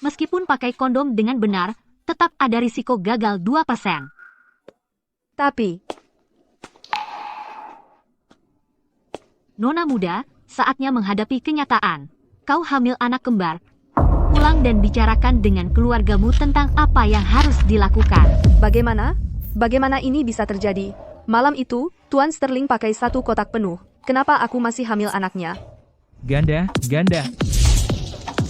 Meskipun pakai kondom dengan benar, tetap ada risiko gagal 2%. Tapi, Nona muda, saatnya menghadapi kenyataan. Kau hamil anak kembar. Pulang dan bicarakan dengan keluargamu tentang apa yang harus dilakukan. bagaimana? Bagaimana ini bisa terjadi? Malam itu, Tuan Sterling pakai 1 kotak penuh. Kenapa aku masih hamil anaknya? Ganda, ganda.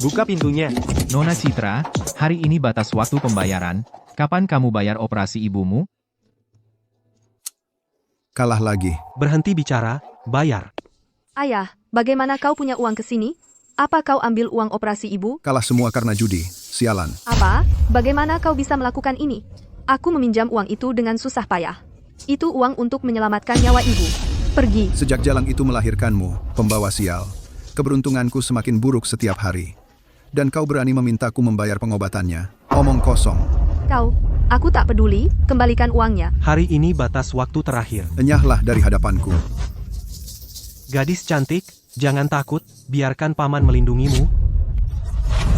Buka pintunya. Nona Citra, hari ini batas waktu pembayaran. Kapan kamu bayar operasi ibumu? Kalah lagi. Berhenti bicara, bayar. Ayah, bagaimana kau punya uang ke sini? Apa kau ambil uang operasi ibu? Kalah semua karena judi. Sialan. Apa? Bagaimana kau bisa melakukan ini? Aku meminjam uang itu dengan susah payah. Itu uang untuk menyelamatkan nyawa ibu. Pergi. Sejak jalang itu melahirkanmu, pembawa sial. Keberuntunganku semakin buruk setiap hari. Dan kau berani memintaku membayar pengobatannya. Omong kosong. Aku tak peduli, kembalikan uangnya. Hari ini batas waktu terakhir. Enyahlah dari hadapanku. Gadis cantik, jangan takut, biarkan paman melindungimu.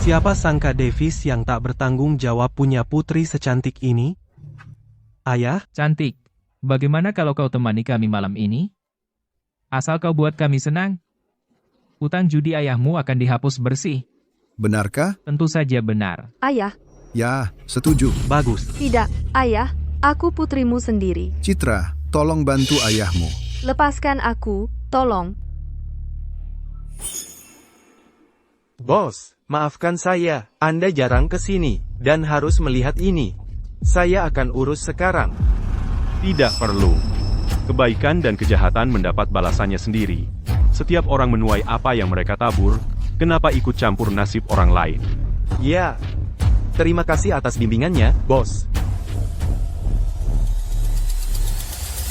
Siapa sangka Davis yang tak bertanggung jawab punya putri secantik ini? Ayah, Cantik. Bagaimana kalau kau temani kami malam ini? Asal kau buat kami senang. Utang judi ayahmu akan dihapus bersih. Benarkah? Tentu saja benar. Ayah, Ya, setuju. bagus. tidak. Ayah, aku putrimu sendiri. Citra, tolong bantu ayahmu. Lepaskan aku, tolong. Bos, maafkan saya, Anda jarang ke sini, dan harus melihat ini. Saya akan urus sekarang. Tidak perlu. Kebaikan dan kejahatan mendapat balasannya sendiri. Setiap orang menuai apa yang mereka tabur, kenapa ikut campur nasib orang lain? Ya, terima kasih atas bimbingannya, bos.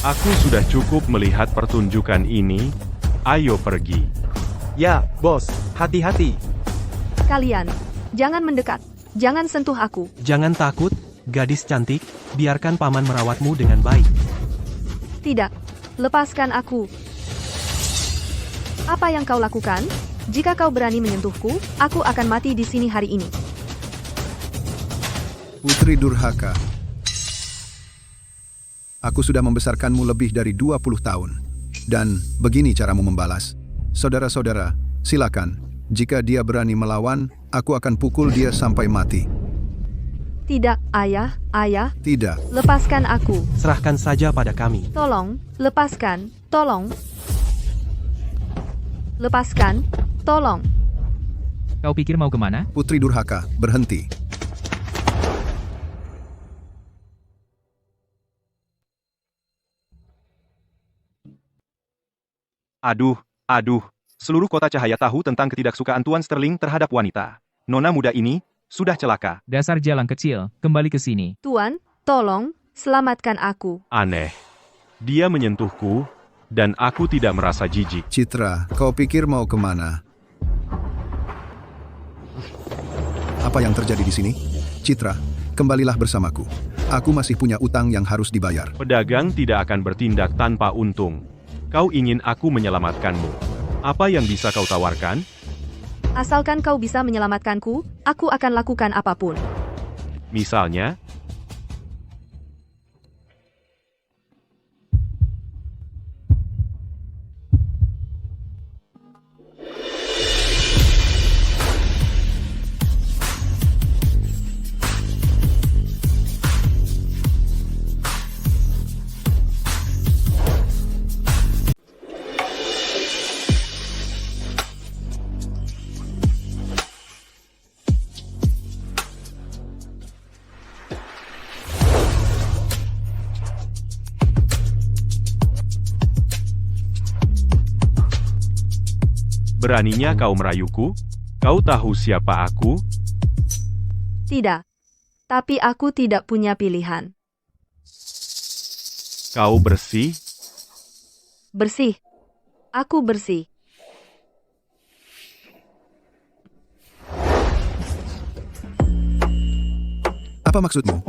Aku sudah cukup melihat pertunjukan ini, ayo pergi. Ya, bos, hati-hati. Kalian, jangan mendekat. Jangan sentuh aku. Jangan takut, gadis cantik, biarkan paman merawatmu dengan baik. Tidak. Lepaskan aku. Apa yang kau lakukan? Jika kau berani menyentuhku, aku akan mati di sini hari ini. Putri durhaka. Aku sudah membesarkanmu lebih dari 20 tahun. Dan begini caramu membalas. Saudara-saudara, silakan. Jika dia berani melawan, aku akan pukul dia sampai mati. Tidak, ayah, Tidak. lepaskan aku. Serahkan saja pada kami. Tolong, lepaskan, tolong. Lepaskan, tolong. Kau pikir mau kemana? Putri durhaka, berhenti. Aduh. Seluruh kota cahaya tahu tentang ketidaksukaan Tuan Sterling terhadap wanita. Nona muda ini sudah celaka. Dasar jalang kecil, kembali ke sini. Tuan, tolong, selamatkan aku. Aneh. Dia menyentuhku, dan aku tidak merasa jijik. Citra, kau pikir mau kemana? Apa yang terjadi di sini? Citra, kembalilah bersamaku. Aku masih punya utang yang harus dibayar. Pedagang tidak akan bertindak tanpa untung. Kau ingin aku menyelamatkanmu. Apa yang bisa kau tawarkan? Asalkan kau bisa menyelamatkanku, aku akan lakukan apapun. Misalnya, beraninya kau merayuku? Kau tahu siapa aku? Tidak. Tapi aku tidak punya pilihan. Kau bersih? Bersih. Aku bersih. Apa maksudmu?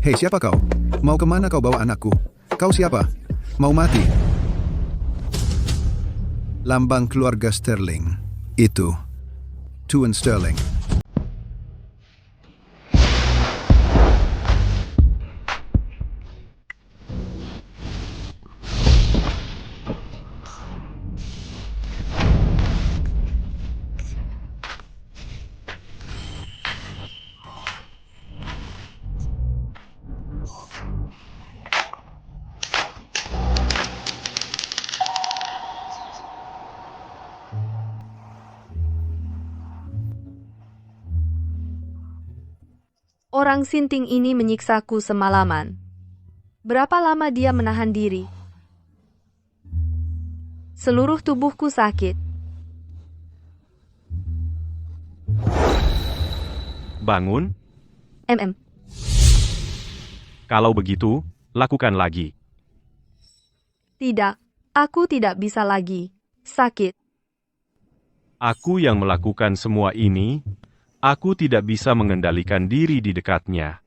Hei, siapa kau? Mau kemana kau bawa anakku? Kau siapa? Mau mati? Lambang keluarga Sterling. Itu. Tuan Sterling. Orang sinting ini menyiksaku semalaman. Berapa lama dia menahan diri? Seluruh tubuhku sakit. Bangun, MM. kalau begitu, lakukan lagi. Tidak, aku tidak bisa lagi. Sakit. Aku yang melakukan semua ini, aku tidak bisa mengendalikan diri di dekatnya.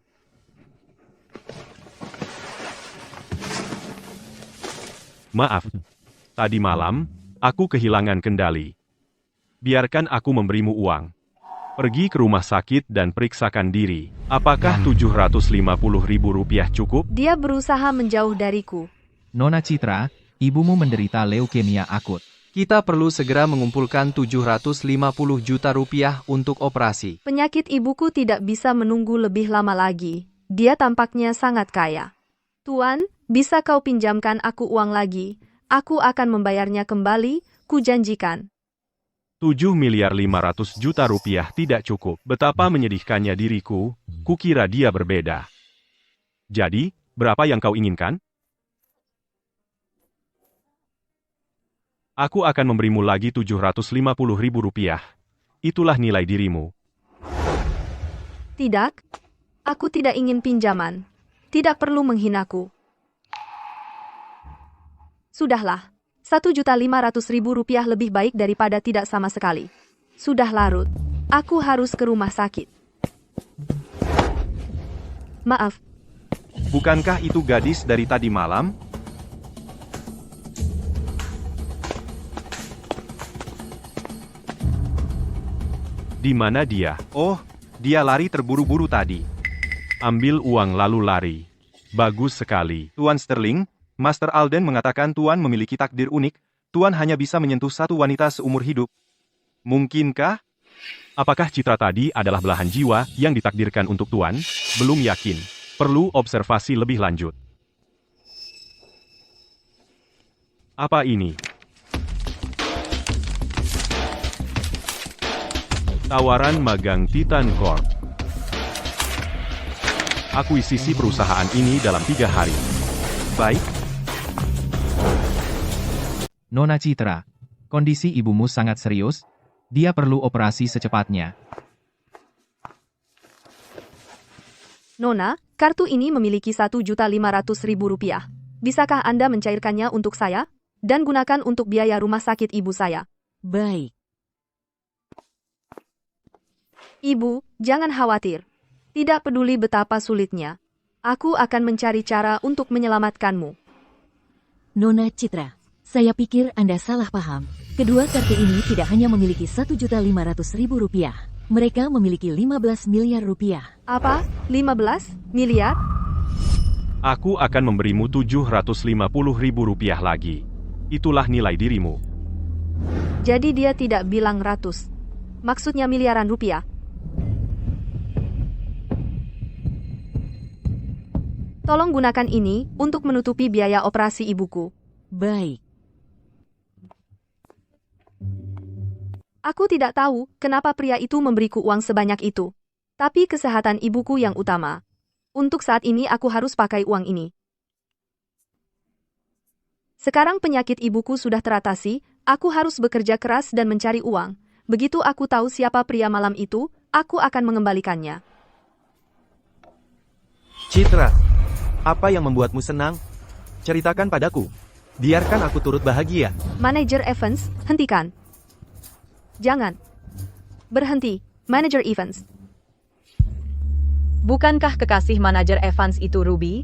Maaf, tadi malam, aku kehilangan kendali. Biarkan aku memberimu uang. Pergi ke rumah sakit dan periksakan diri. Apakah Rp750.000 cukup? Dia berusaha menjauh dariku. Nona Citra, ibumu menderita leukemia akut. Kita perlu segera mengumpulkan 750 juta rupiah untuk operasi. Penyakit ibuku tidak bisa menunggu lebih lama lagi. Dia tampaknya sangat kaya. Tuan, bisa kau pinjamkan aku uang lagi? Aku akan membayarnya kembali, kujanjikan. 7.500.000.000 rupiah tidak cukup. Betapa menyedihkannya diriku, kukira dia berbeda. Jadi, berapa yang kau inginkan? Aku akan memberimu lagi 750.000 rupiah. Itulah nilai dirimu. Tidak, aku tidak ingin pinjaman. Tidak perlu menghinaku. Sudahlah, 1.500.000 rupiah lebih baik daripada tidak sama sekali. Sudah larut, aku harus ke rumah sakit. Maaf, Bukankah itu gadis dari tadi malam? Di mana dia? Oh, dia lari terburu-buru tadi. Ambil uang lalu lari. Bagus sekali. Tuan Sterling, Master Alden mengatakan Tuan memiliki takdir unik. Tuan hanya bisa menyentuh satu wanita seumur hidup. Mungkinkah? Apakah Citra tadi adalah belahan jiwa yang ditakdirkan untuk Tuan? Belum yakin. Perlu observasi lebih lanjut. Apa ini? Tawaran magang Titan Corp. Akuisisi perusahaan ini dalam 3 hari. Baik. Nona Citra, kondisi ibumu sangat serius. Dia perlu operasi secepatnya. Nona, kartu ini memiliki 1.500.000 rupiah. Bisakah Anda mencairkannya untuk saya? Dan gunakan untuk biaya rumah sakit ibu saya. Baik. Ibu, jangan khawatir. Tidak peduli betapa sulitnya. Aku akan mencari cara untuk menyelamatkanmu. Nona Citra, saya pikir Anda salah paham. Kedua kartu ini tidak hanya memiliki 1.500.000 rupiah. Mereka memiliki 15 miliar rupiah. Apa? 15 miliar? Aku akan memberimu 750.000 rupiah lagi. Itulah nilai dirimu. Jadi dia tidak bilang ratus. Maksudnya miliaran rupiah. Tolong gunakan ini untuk menutupi biaya operasi ibuku. Baik. Aku tidak tahu kenapa pria itu memberiku uang sebanyak itu. Tapi kesehatan ibuku yang utama. Untuk saat ini aku harus pakai uang ini. Sekarang penyakit ibuku sudah teratasi, aku harus bekerja keras dan mencari uang. Begitu aku tahu siapa pria malam itu, aku akan mengembalikannya. Citra, apa yang membuatmu senang? Ceritakan padaku. Biarkan aku turut bahagia. Manajer Evans, hentikan. Jangan. Berhenti, Manajer Evans. Bukankah kekasih manajer Evans itu Ruby?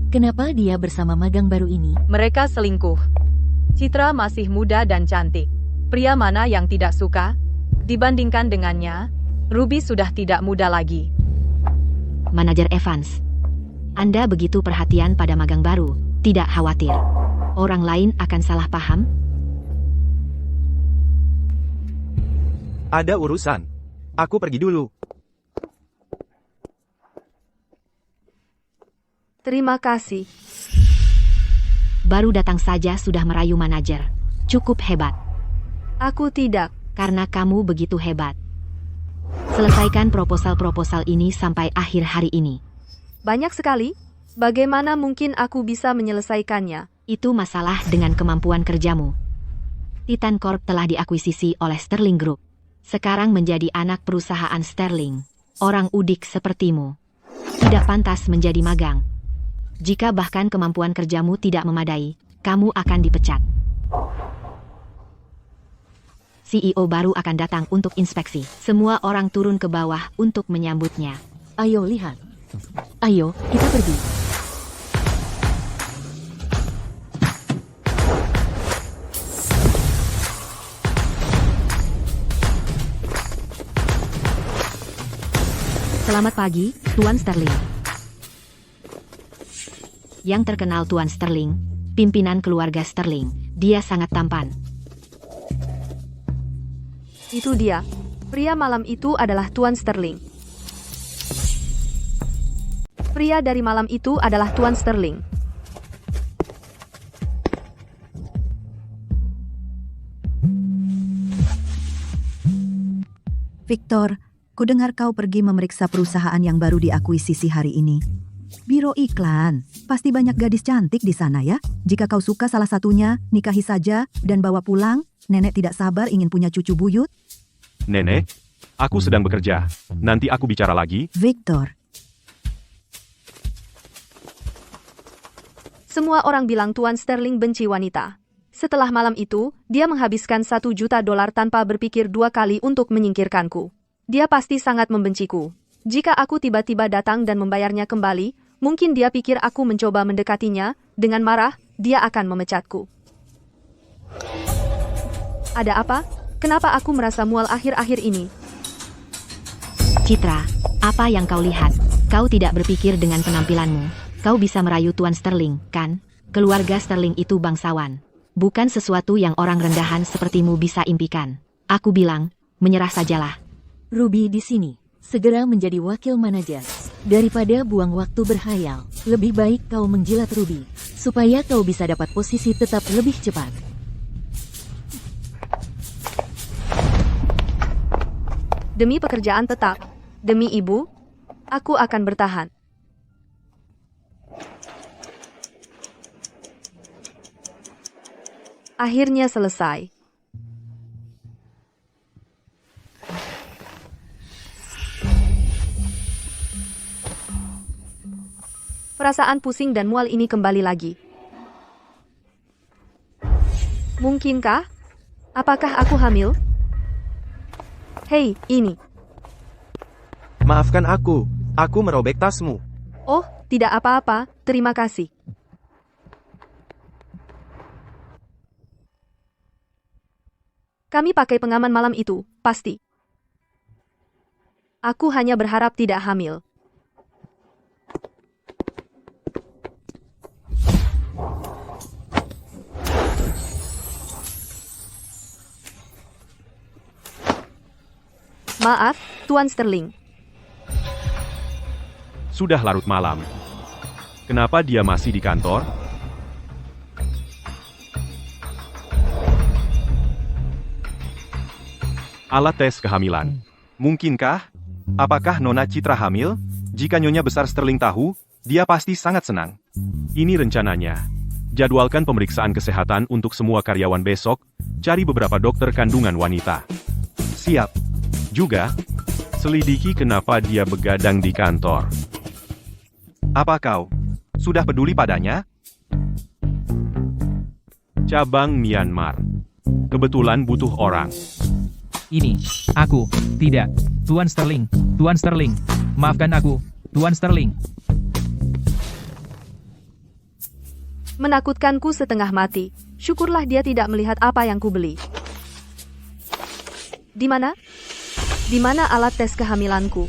Kenapa dia bersama magang baru ini? Mereka selingkuh. Citra masih muda dan cantik. Pria mana yang tidak suka? Dibandingkan dengannya, Ruby sudah tidak muda lagi. Manajer Evans, Anda begitu perhatian pada magang baru. Tidak khawatir. Orang lain akan salah paham? Ada urusan. Aku pergi dulu. Terima kasih. Baru datang saja sudah merayu manajer. Cukup hebat. Aku tidak. Karena kamu begitu hebat. Selesaikan proposal-proposal ini sampai akhir hari ini. Banyak sekali. Bagaimana mungkin aku bisa menyelesaikannya? Itu masalah dengan kemampuan kerjamu. Titan Corp telah diakuisisi oleh Sterling Group. Sekarang menjadi anak perusahaan Sterling. Orang udik sepertimu tidak pantas menjadi magang. Jika bahkan kemampuan kerjamu tidak memadai, kamu akan dipecat. CEO baru akan datang untuk inspeksi. Semua orang turun ke bawah untuk menyambutnya. Ayo lihat. Ayo, kita pergi. Selamat pagi, Tuan Sterling. Yang terkenal Tuan Sterling, pimpinan keluarga Sterling. Dia sangat tampan. Itu dia. Pria malam itu adalah Tuan Sterling. Pria dari malam itu adalah Tuan Sterling. Victor, kudengar kau pergi memeriksa perusahaan yang baru diakuisisi hari ini. Biro iklan, pasti banyak gadis cantik di sana ya. Jika kau suka salah satunya, nikahi saja dan bawa pulang. Nenek tidak sabar ingin punya cucu buyut. Nenek, aku sedang bekerja. Nanti aku bicara lagi. Victor. Semua orang bilang Tuan Sterling benci wanita. Setelah malam itu, dia menghabiskan $1 juta tanpa berpikir dua kali untuk menyingkirkanku. Dia pasti sangat membenciku. Jika aku tiba-tiba datang dan membayarnya kembali, mungkin dia pikir aku mencoba mendekatinya. Dengan marah, dia akan memecatku. Ada apa? Kenapa aku merasa mual akhir-akhir ini? Citra, apa yang kau lihat? Kau tidak berpikir dengan penampilanmu. Kau bisa merayu Tuan Sterling, kan? Keluarga Sterling itu bangsawan. Bukan sesuatu yang orang rendahan sepertimu bisa impikan. Aku bilang, menyerah sajalah. Ruby di sini. Segera menjadi wakil manajer. Daripada buang waktu berhayal, lebih baik kau menjilat Ruby, supaya kau bisa dapat posisi tetap lebih cepat. Demi pekerjaan tetap, demi ibu, aku akan bertahan. Akhirnya selesai. Perasaan pusing dan mual ini kembali lagi. Mungkinkah? Apakah aku hamil? Hei, ini. Maafkan aku merobek tasmu. Oh, tidak apa-apa, terima kasih. Kami pakai pengaman malam itu, pasti. Aku hanya berharap tidak hamil. Maaf, Tuan Sterling. Sudah larut malam. Kenapa dia masih di kantor? Alat tes kehamilan. Mungkinkah? Apakah Nona Citra hamil? Jika Nyonya Besar Sterling tahu, dia pasti sangat senang. Ini rencananya. Jadwalkan pemeriksaan kesehatan untuk semua karyawan besok, cari beberapa dokter kandungan wanita. Siap. Juga, selidiki kenapa dia begadang di kantor. Apa kau sudah peduli padanya? Cabang Myanmar. Kebetulan butuh orang. Ini, aku, tidak, Tuan Sterling, maafkan aku, Tuan Sterling. Menakutkanku setengah mati. Syukurlah dia tidak melihat apa yang kubeli. Di mana? Di mana alat tes kehamilanku?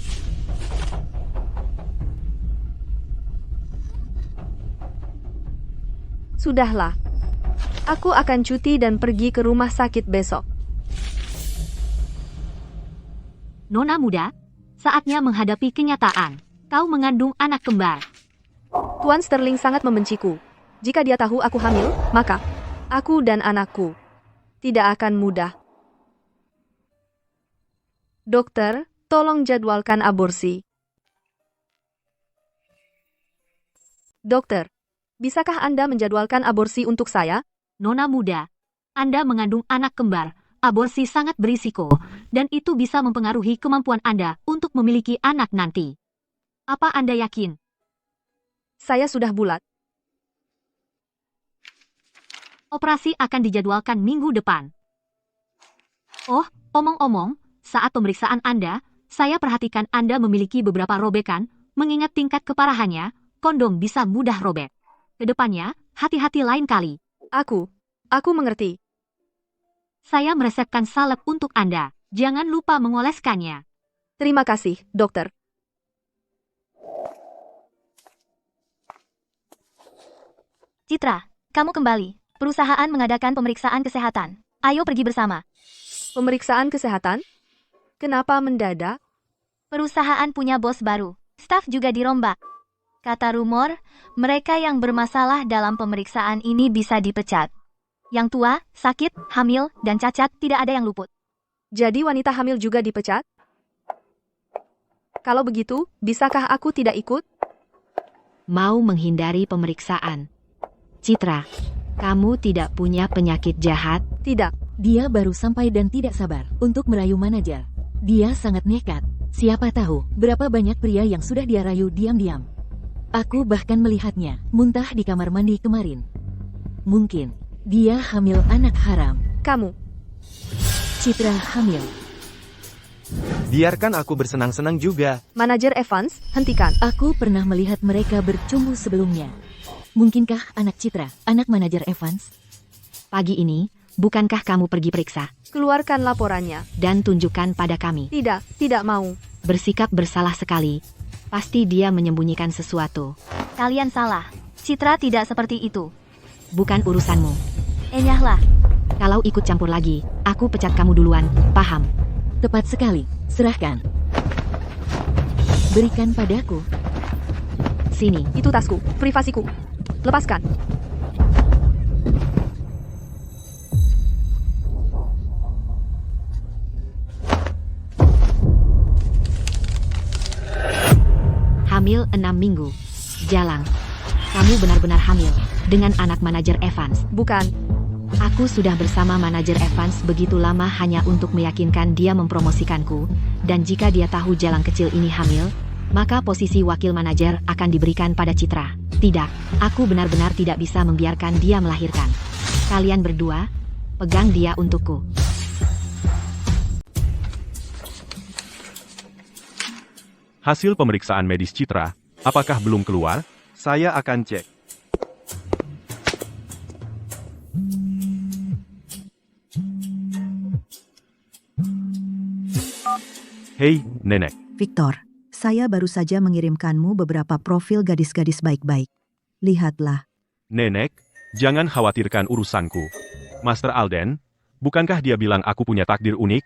Sudahlah. Aku akan cuti dan pergi ke rumah sakit besok. Nona muda, saatnya menghadapi kenyataan. Kau mengandung anak kembar. Tuan Sterling sangat membenciku. Jika dia tahu aku hamil, maka aku dan anakku tidak akan mudah. Dokter, Tolong jadwalkan aborsi. Dokter, bisakah Anda menjadwalkan aborsi untuk saya? Nona muda, Anda mengandung anak kembar. Aborsi sangat berisiko, dan itu bisa mempengaruhi kemampuan Anda untuk memiliki anak nanti. Apa Anda yakin? Saya sudah bulat. Operasi akan dijadwalkan minggu depan. Oh, omong-omong, saat pemeriksaan Anda, saya perhatikan Anda memiliki beberapa robekan, mengingat tingkat keparahannya, kondom bisa mudah robek. Kedepannya, hati-hati lain kali. Aku mengerti. Saya meresepkan salep untuk Anda. Jangan lupa mengoleskannya. Terima kasih, dokter. Citra, kamu kembali. Perusahaan mengadakan pemeriksaan kesehatan. Ayo pergi bersama. Pemeriksaan kesehatan? Kenapa mendadak? Perusahaan punya bos baru. Staf juga dirombak. Kata rumor, mereka yang bermasalah dalam pemeriksaan ini bisa dipecat. Yang tua, sakit, hamil, dan cacat tidak ada yang luput. Jadi wanita hamil juga dipecat? Kalau begitu, bisakah aku tidak ikut? Mau menghindari pemeriksaan. Citra, kamu tidak punya penyakit jahat? Tidak. Dia baru sampai dan tidak sabar untuk merayu manajer. Dia sangat nekat. Siapa tahu berapa banyak pria yang sudah dia rayu diam-diam. Aku bahkan melihatnya muntah di kamar mandi kemarin. Mungkin dia hamil anak haram. Kamu. Citra hamil. Biarkan aku bersenang-senang juga. Manajer Evans, hentikan. Aku pernah melihat mereka bercumbu sebelumnya. Mungkinkah anak Citra, anak manajer Evans? Pagi ini, bukankah kamu pergi periksa? Keluarkan laporannya. Dan tunjukkan pada kami. Tidak mau. Bersikap bersalah sekali. Pasti dia menyembunyikan sesuatu. Kalian salah. Citra tidak seperti itu. Bukan urusanmu. Enyahlah. Kalau ikut campur lagi, aku pecat kamu duluan, paham? Tepat sekali. Serahkan. Berikan padaku. Sini. Itu tasku, privasiku. Lepaskan. Hamil 6 minggu. Jalang. Kamu benar-benar hamil dengan anak manajer Evans. Bukan. Aku sudah bersama manajer Evans begitu lama hanya untuk meyakinkan dia mempromosikanku, dan jika dia tahu Jalang kecil ini hamil, maka posisi wakil manajer akan diberikan pada Citra. Tidak, aku benar-benar tidak bisa membiarkan dia melahirkan. Kalian berdua, pegang dia untukku. Hasil pemeriksaan medis Citra, apakah belum keluar? Saya akan cek. Hei, Nenek. Victor, saya baru saja mengirimkanmu beberapa profil gadis-gadis baik-baik. Lihatlah. Nenek, jangan khawatirkan urusanku. Master Alden, bukankah dia bilang aku punya takdir unik?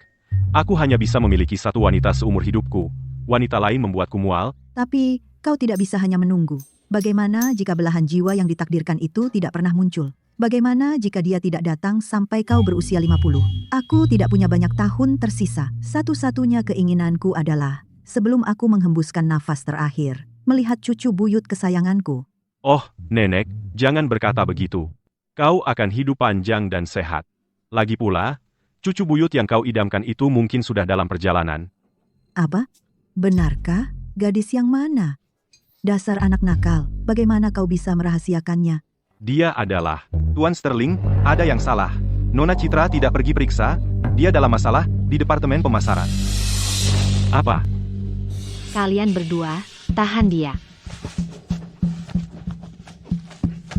Aku hanya bisa memiliki satu wanita seumur hidupku. Wanita lain membuatku mual. Tapi, kau tidak bisa hanya menunggu. Bagaimana jika belahan jiwa yang ditakdirkan itu tidak pernah muncul? Bagaimana jika dia tidak datang sampai kau berusia 50? Aku tidak punya banyak tahun tersisa. Satu-satunya keinginanku adalah, sebelum aku menghembuskan nafas terakhir, melihat cucu buyut kesayanganku. Oh, Nenek, jangan berkata begitu. Kau akan hidup panjang dan sehat. Lagi pula, cucu buyut yang kau idamkan itu mungkin sudah dalam perjalanan. Apa? Benarkah? Gadis yang mana? Dasar anak nakal, bagaimana kau bisa merahasiakannya? Dia adalah Tuan Sterling. Ada yang salah. Nona Citra tidak pergi periksa. Dia dalam masalah di departemen pemasaran. Apa? Kalian berdua, tahan dia.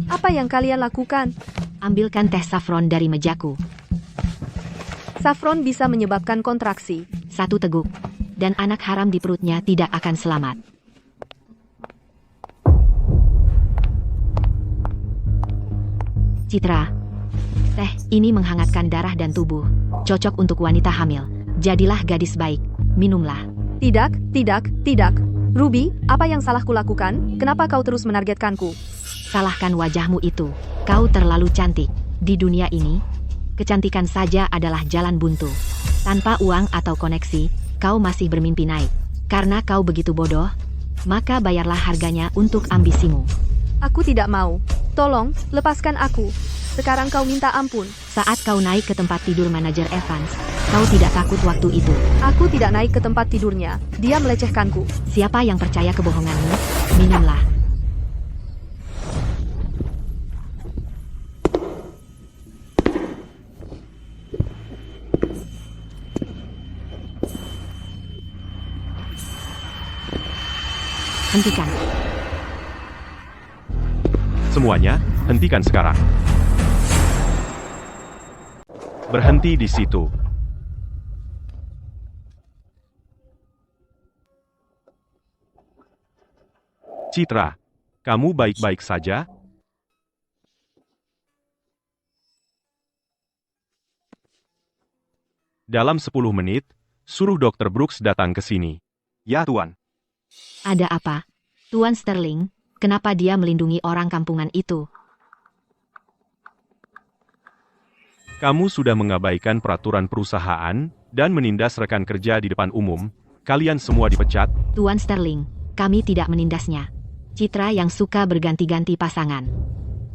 Apa yang kalian lakukan? Ambilkan teh saffron dari mejaku. Saffron bisa menyebabkan kontraksi. 1 teguk. Dan anak haram di perutnya tidak akan selamat. Citra, teh ini menghangatkan darah dan tubuh. Cocok untuk wanita hamil. Jadilah gadis baik. Minumlah. Tidak. Ruby, apa yang salah kulakukan? Kenapa kau terus menargetkanku? Salahkan wajahmu itu. Kau terlalu cantik. Di dunia ini, kecantikan saja adalah jalan buntu. Tanpa uang atau koneksi, kau masih bermimpi naik. Karena kau begitu bodoh, maka bayarlah harganya untuk ambisimu. Aku tidak mau. Tolong, lepaskan aku. Sekarang kau minta ampun. Saat kau naik ke tempat tidur manajer Evans, kau tidak takut waktu itu. Aku tidak naik ke tempat tidurnya. Dia melecehkanku. Siapa yang percaya kebohonganmu? Minumlah. Hentikan. Semuanya, hentikan sekarang. Berhenti di situ. Citra, kamu baik-baik saja? Dalam 10 menit, suruh Dr. Brooks datang ke sini. Ya, Tuan. Ada apa? Tuan Sterling, kenapa dia melindungi orang kampungan itu? Kamu sudah mengabaikan peraturan perusahaan dan menindas rekan kerja di depan umum. Kalian semua dipecat. Tuan Sterling, kami tidak menindasnya. Citra yang suka berganti-ganti pasangan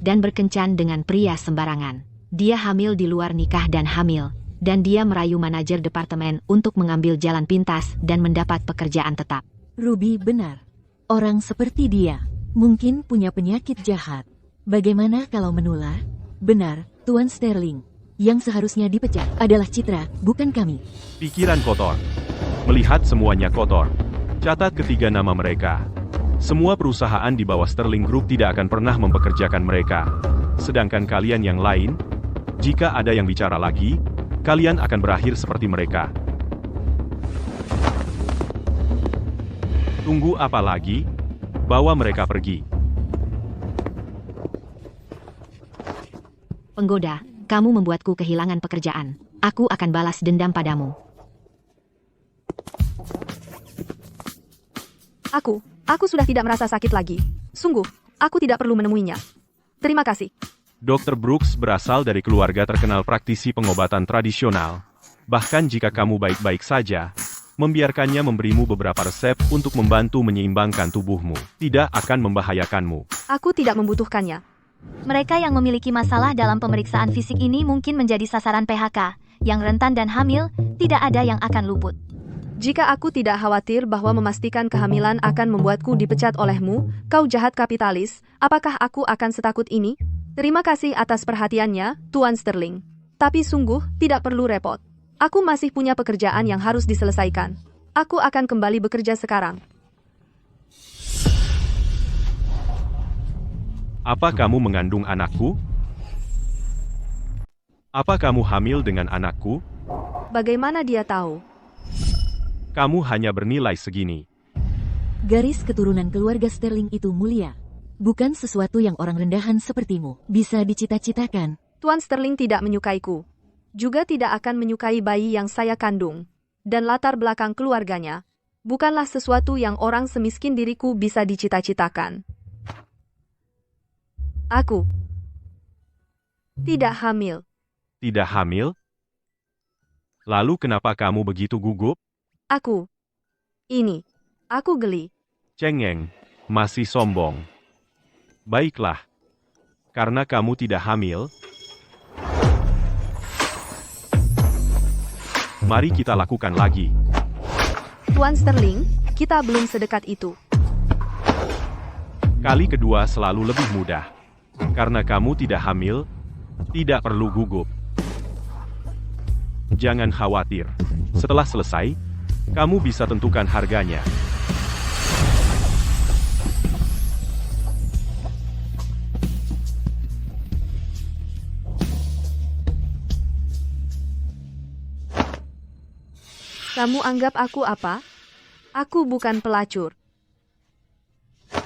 dan berkencan dengan pria sembarangan. Dia hamil di luar nikah dan hamil, dan dia merayu manajer departemen untuk mengambil jalan pintas dan mendapat pekerjaan tetap. Ruby benar. Orang seperti dia mungkin punya penyakit jahat. Bagaimana kalau menular? Benar, Tuan Sterling. Yang seharusnya dipecat adalah Citra, bukan kami. Pikiran kotor. Melihat semuanya kotor. Catat ketiga nama mereka. Semua perusahaan di bawah Sterling Group tidak akan pernah mempekerjakan mereka. Sedangkan kalian yang lain, jika ada yang bicara lagi, kalian akan berakhir seperti mereka. Tunggu apa lagi? Bawa mereka pergi. Penggoda, kamu membuatku kehilangan pekerjaan. Aku akan balas dendam padamu. Aku sudah tidak merasa sakit lagi. Sungguh, aku tidak perlu menemuinya. Terima kasih. Dr. Brooks berasal dari keluarga terkenal praktisi pengobatan tradisional. Bahkan jika kamu baik-baik saja, membiarkannya memberimu beberapa resep untuk membantu menyeimbangkan tubuhmu. Tidak akan membahayakanmu. Aku tidak membutuhkannya. Mereka yang memiliki masalah dalam pemeriksaan fisik ini mungkin menjadi sasaran PHK. Yang rentan dan hamil, tidak ada yang akan luput. Jika aku tidak khawatir bahwa memastikan kehamilan akan membuatku dipecat olehmu, kau jahat kapitalis, apakah aku akan setakut ini? Terima kasih atas perhatiannya, Tuan Sterling. Tapi sungguh, tidak perlu repot. Aku masih punya pekerjaan yang harus diselesaikan. Aku akan kembali bekerja sekarang. Apa kamu mengandung anakku? Apa kamu hamil dengan anakku? Bagaimana dia tahu? Kamu hanya bernilai segini. Garis keturunan keluarga Sterling itu mulia. Bukan sesuatu yang orang rendahan sepertimu bisa dicita-citakan. Tuan Sterling tidak menyukaiku. Juga tidak akan menyukai bayi yang saya kandung. Dan latar belakang keluarganya bukanlah sesuatu yang orang semiskin diriku bisa dicita-citakan. Aku tidak hamil. Tidak hamil? Lalu kenapa kamu begitu gugup? Aku geli. Cengeng, masih sombong. Baiklah. Karena kamu tidak hamil, mari kita lakukan lagi. Tuan Sterling, kita belum sedekat itu. Kali kedua selalu lebih mudah. Karena kamu tidak hamil, tidak perlu gugup. Jangan khawatir. Setelah selesai, kamu bisa tentukan harganya. Kamu anggap aku apa? Aku bukan pelacur.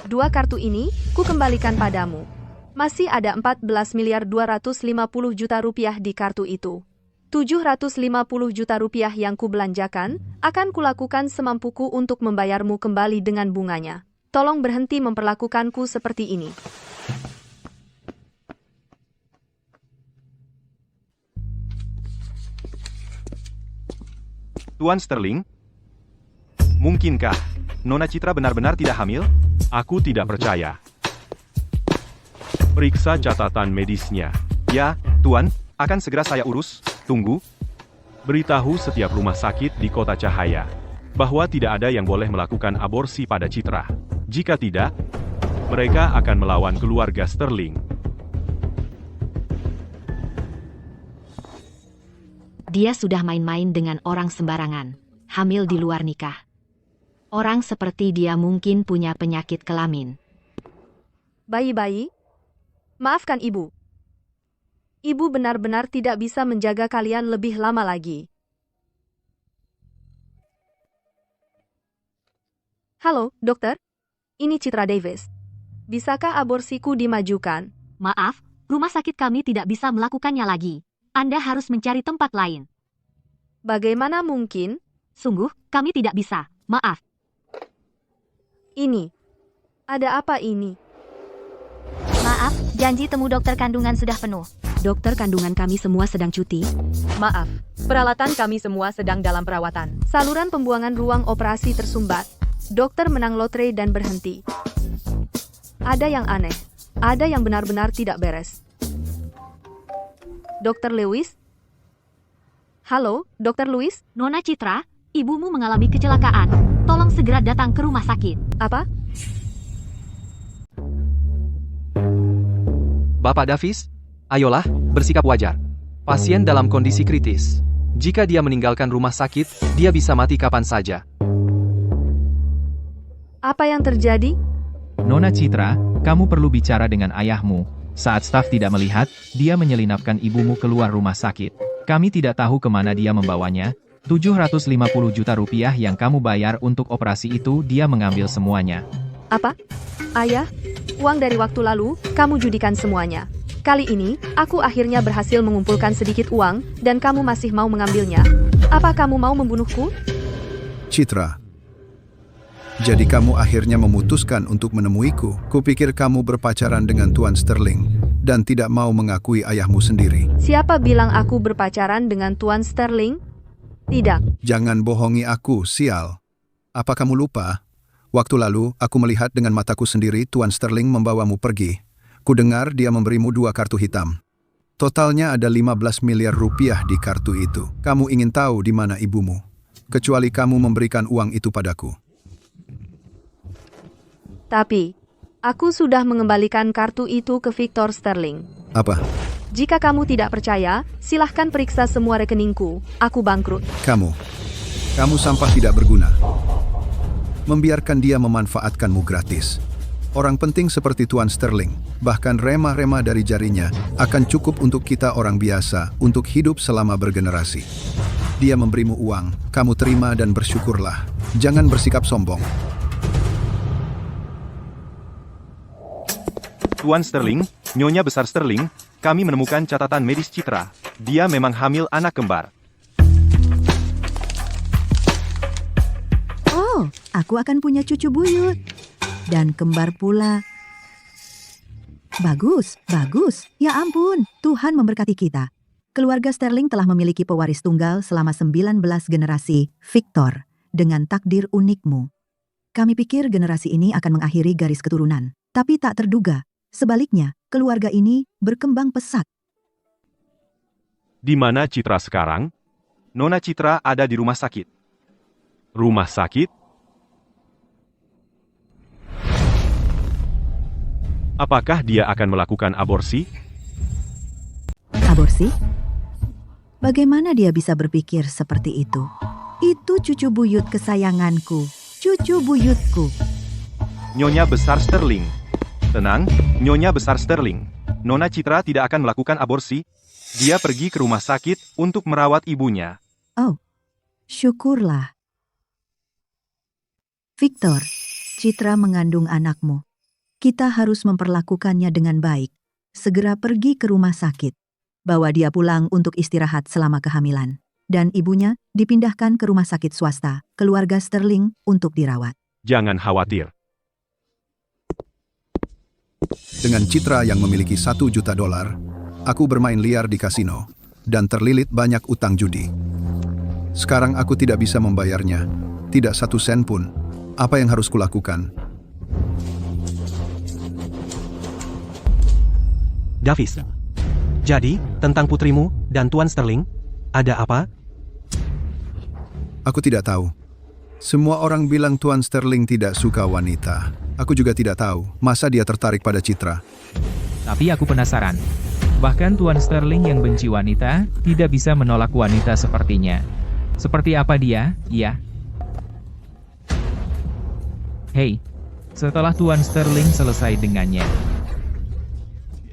2 kartu ini, ku kembalikan padamu. Masih ada 14.250 juta rupiah di kartu itu. 750 juta rupiah yang ku belanjakan, akan kulakukan semampuku untuk membayarmu kembali dengan bunganya. Tolong berhenti memperlakukanku seperti ini. Tuan Sterling, Mungkinkah Nona Citra benar-benar tidak hamil? Aku tidak percaya. Periksa catatan medisnya. Ya, Tuan, akan segera saya urus. Tunggu. Beritahu setiap rumah sakit di Kota Cahaya bahwa tidak ada yang boleh melakukan aborsi pada Citra. Jika tidak, mereka akan melawan keluarga Sterling. Dia sudah main-main dengan orang sembarangan, hamil di luar nikah. Orang seperti dia mungkin punya penyakit kelamin. Bayi-bayi? Maafkan ibu. Ibu benar-benar tidak bisa menjaga kalian lebih lama lagi. Halo, dokter. Ini Citra Davis. Bisakah aborsiku dimajukan? Maaf, rumah sakit kami tidak bisa melakukannya lagi. Anda harus mencari tempat lain. Bagaimana mungkin? Sungguh, kami tidak bisa. Maaf. Ini. Ada apa ini? Maaf, janji temu dokter kandungan sudah penuh. Dokter kandungan kami semua sedang cuti. Maaf, peralatan kami semua sedang dalam perawatan. Saluran pembuangan ruang operasi tersumbat. Dokter menang lotre dan berhenti. Ada yang aneh. Ada yang benar-benar tidak beres. Dr. Lewis? Halo, Dr. Lewis? Nona Citra, ibumu mengalami kecelakaan. Tolong segera datang ke rumah sakit. Apa? Bapak Davis, ayolah, bersikap wajar. Pasien dalam kondisi kritis. Jika dia meninggalkan rumah sakit, dia bisa mati kapan saja. Apa yang terjadi? Nona Citra, kamu perlu bicara dengan ayahmu. Saat staf tidak melihat, dia menyelinapkan ibumu keluar rumah sakit. Kami tidak tahu kemana dia membawanya. 750 juta rupiah yang kamu bayar untuk operasi itu dia mengambil semuanya. Apa? Ayah, uang dari waktu lalu, kamu judikan semuanya. Kali ini, aku akhirnya berhasil mengumpulkan sedikit uang, dan kamu masih mau mengambilnya. Apa kamu mau membunuhku? Citra. Jadi kamu akhirnya memutuskan untuk menemuiku. Kupikir kamu berpacaran dengan Tuan Sterling dan tidak mau mengakui ayahmu sendiri. Siapa bilang aku berpacaran dengan Tuan Sterling? Tidak. Jangan bohongi aku, sial. Apa kamu lupa? Waktu lalu, aku melihat dengan mataku sendiri Tuan Sterling membawamu pergi. Kudengar dia memberimu 2 kartu hitam. Totalnya ada 15 miliar rupiah di kartu itu. Kamu ingin tahu di mana ibumu? Kecuali kamu memberikan uang itu padaku. Tapi, aku sudah mengembalikan kartu itu ke Victor Sterling. Apa? Jika kamu tidak percaya, silahkan periksa semua rekeningku. Aku bangkrut. Kamu sampah tidak berguna. Membiarkan dia memanfaatkanmu gratis. Orang penting seperti Tuan Sterling, bahkan remah-remah dari jarinya, akan cukup untuk kita orang biasa untuk hidup selama bergenerasi. Dia memberimu uang, kamu terima dan bersyukurlah. Jangan bersikap sombong. Tuan Sterling, Nyonya Besar Sterling, kami menemukan catatan medis Citra. Dia memang hamil anak kembar. Oh, aku akan punya cucu buyut. Dan kembar pula. Bagus, bagus. Ya ampun, Tuhan memberkati kita. Keluarga Sterling telah memiliki pewaris tunggal selama 19 generasi, Victor, dengan takdir unikmu. Kami pikir generasi ini akan mengakhiri garis keturunan, tapi tak terduga. Sebaliknya, keluarga ini berkembang pesat. Di mana Citra sekarang? Nona Citra ada di rumah sakit. Rumah sakit? Apakah dia akan melakukan aborsi? Aborsi? Bagaimana dia bisa berpikir seperti itu? Itu cucu buyut kesayanganku, cucu buyutku. Nyonya Besar Sterling. Tenang, Nyonya Besar Sterling. Nona Citra tidak akan melakukan aborsi. Dia pergi ke rumah sakit untuk merawat ibunya. Oh, syukurlah. Victor, Citra mengandung anakmu. Kita harus memperlakukannya dengan baik. Segera pergi ke rumah sakit. Bawa dia pulang untuk istirahat selama kehamilan. Dan ibunya dipindahkan ke rumah sakit swasta, keluarga Sterling, untuk dirawat. Jangan khawatir. Dengan Citra yang memiliki $1 juta, aku bermain liar di kasino dan terlilit banyak utang judi. Sekarang aku tidak bisa membayarnya. Tidak satu sen pun. Apa yang harus kulakukan? Davis. Jadi, tentang putrimu dan Tuan Sterling, ada apa? Aku tidak tahu. Semua orang bilang Tuan Sterling tidak suka wanita. Aku juga tidak tahu masa dia tertarik pada Citra. Tapi aku penasaran. Bahkan Tuan Sterling yang benci wanita, tidak bisa menolak wanita sepertinya. Seperti apa dia, ya? Hei, setelah Tuan Sterling selesai dengannya.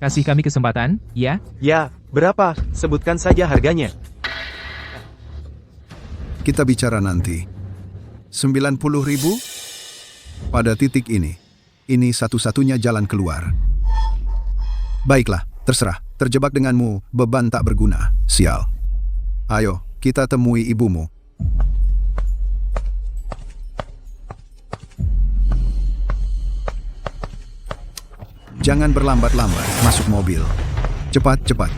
Kasih kami kesempatan, ya? Ya, berapa? Sebutkan saja harganya. Kita bicara nanti. 90.000? Pada titik ini satu-satunya jalan keluar. Baiklah, terserah. Terjebak denganmu, beban tak berguna. Sial. Ayo, kita temui ibumu. Jangan berlambat-lambat, masuk mobil. Cepat, cepat.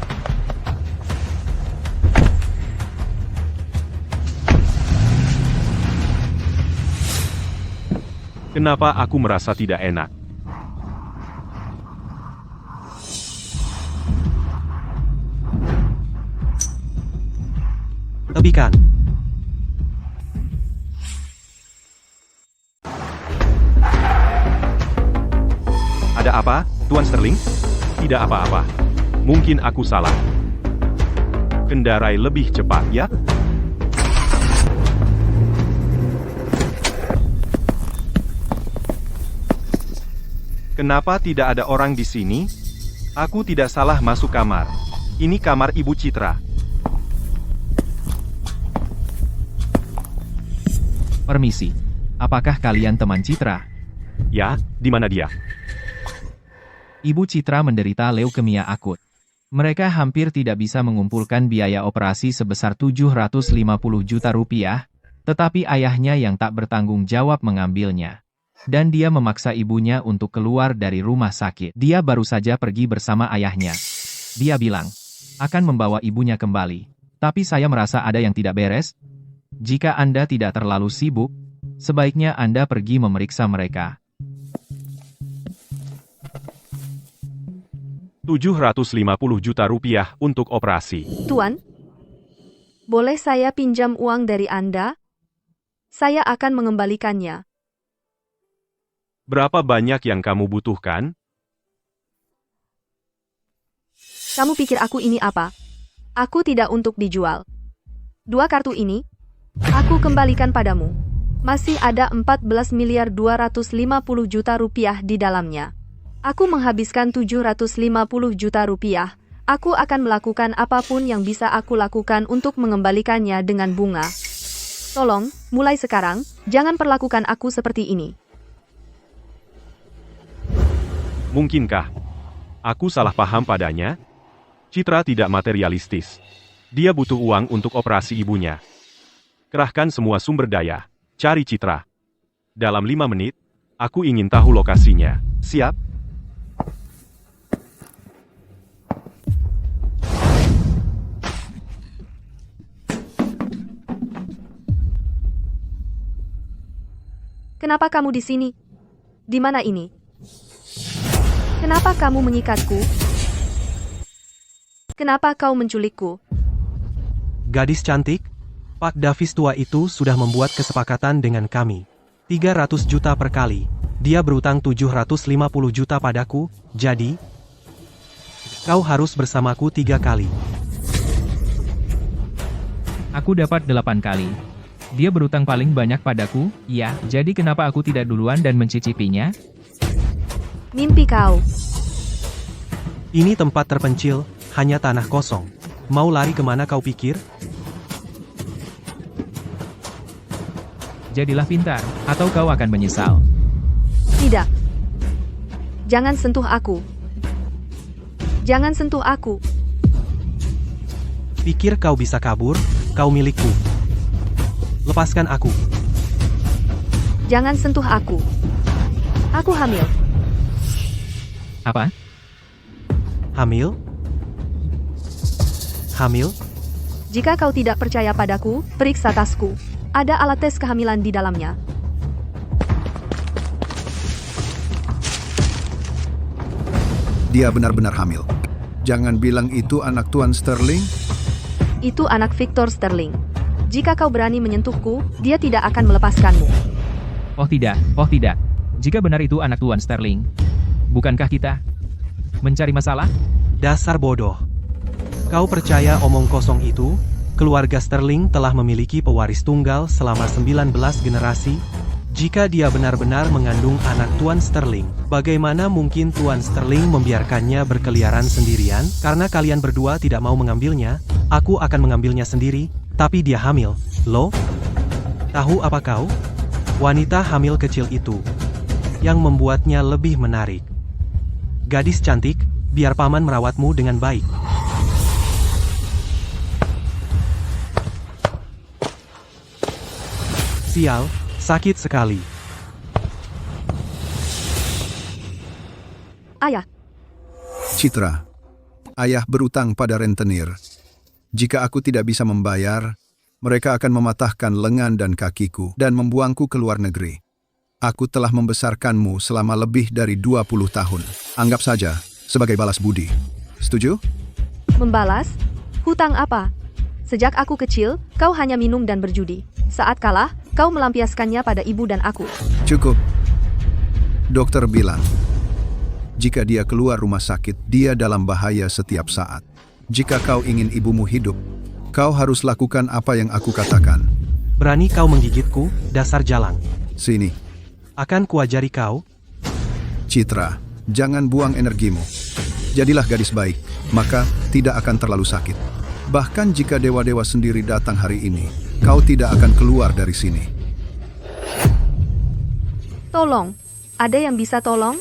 Kenapa aku merasa tidak enak? Tepikan. Ada apa, Tuan Sterling? Tidak apa-apa. Mungkin aku salah. Kendarai lebih cepat, ya? Kenapa tidak ada orang di sini? Aku tidak salah masuk kamar. Ini kamar Ibu Citra. Permisi. Apakah kalian teman Citra? Ya, di mana dia? Ibu Citra menderita leukemia akut. Mereka hampir tidak bisa mengumpulkan biaya operasi sebesar 750 juta rupiah, tetapi ayahnya yang tak bertanggung jawab mengambilnya. Dan dia memaksa ibunya untuk keluar dari rumah sakit. Dia baru saja pergi bersama ayahnya. Dia bilang, akan membawa ibunya kembali. Tapi saya merasa ada yang tidak beres. Jika Anda tidak terlalu sibuk, sebaiknya Anda pergi memeriksa mereka. 750 juta rupiah untuk operasi. Tuan, boleh saya pinjam uang dari Anda? Saya akan mengembalikannya. Berapa banyak yang kamu butuhkan? Kamu pikir aku ini apa? Aku tidak untuk dijual. 2 kartu ini, aku kembalikan padamu. Masih ada 14 miliar 250 juta rupiah di dalamnya. Aku menghabiskan 750 juta rupiah. Aku akan melakukan apapun yang bisa aku lakukan untuk mengembalikannya dengan bunga. Tolong, mulai sekarang, jangan perlakukan aku seperti ini. Mungkinkah aku salah paham padanya? Citra tidak materialistis. Dia butuh uang untuk operasi ibunya. Kerahkan semua sumber daya. Cari Citra. Dalam 5 menit, aku ingin tahu lokasinya. Siap? Kenapa kamu di sini? Di mana ini? Kenapa kamu mengikatku? Kenapa kau menculikku? Gadis cantik, Pak Davis tua itu sudah membuat kesepakatan dengan kami. 300 juta per kali. Dia berutang 750 juta padaku, jadi kau harus bersamaku 3 kali. Aku dapat 8 kali. Dia berutang paling banyak padaku, ya, jadi kenapa aku tidak duluan dan mencicipinya? Mimpi kau. Ini tempat terpencil, hanya tanah kosong. Mau lari kemana kau pikir? Jadilah pintar, atau kau akan menyesal. Tidak. Jangan sentuh aku. Jangan sentuh aku. Pikir kau bisa kabur? Kau milikku. Lepaskan aku. Jangan sentuh aku. Aku hamil. Apa? Hamil? Hamil? Jika kau tidak percaya padaku, periksa tasku. Ada alat tes kehamilan di dalamnya. Dia benar-benar hamil. Jangan bilang itu anak Tuan Sterling. Itu anak Victor Sterling. Jika kau berani menyentuhku, dia tidak akan melepaskanmu. Oh tidak. Jika benar itu anak Tuan Sterling, bukankah kita mencari masalah? Dasar bodoh. Kau percaya omong kosong itu? Keluarga Sterling telah memiliki pewaris tunggal selama 19 generasi. Jika dia benar-benar mengandung anak Tuan Sterling, bagaimana mungkin Tuan Sterling membiarkannya berkeliaran sendirian? Karena kalian berdua tidak mau mengambilnya, aku akan mengambilnya sendiri, tapi dia hamil. Loh? Tahu apa kau? Wanita hamil kecil itu yang membuatnya lebih menarik. Gadis cantik, biar paman merawatmu dengan baik. Sial, sakit sekali. Ayah, Citra, ayah berutang pada rentenir. Jika aku tidak bisa membayar, mereka akan mematahkan lengan dan kakiku dan membuangku ke luar negeri. Aku telah membesarkanmu selama lebih dari 20 tahun. Anggap saja sebagai balas budi. Setuju? membalas? Hutang apa? Sejak aku kecil, kau hanya minum dan berjudi. Saat kalah, kau melampiaskannya pada ibu dan aku. Cukup. Dokter bilang, jika dia keluar rumah sakit, dia dalam bahaya setiap saat. Jika kau ingin ibumu hidup, kau harus lakukan apa yang aku katakan. Berani kau menggigitku, dasar jalang. Sini. Akan kuajari kau. Citra, jangan buang energimu. Jadilah gadis baik, maka tidak akan terlalu sakit. Bahkan jika dewa-dewa sendiri datang hari ini, kau tidak akan keluar dari sini. Tolong, ada yang bisa tolong?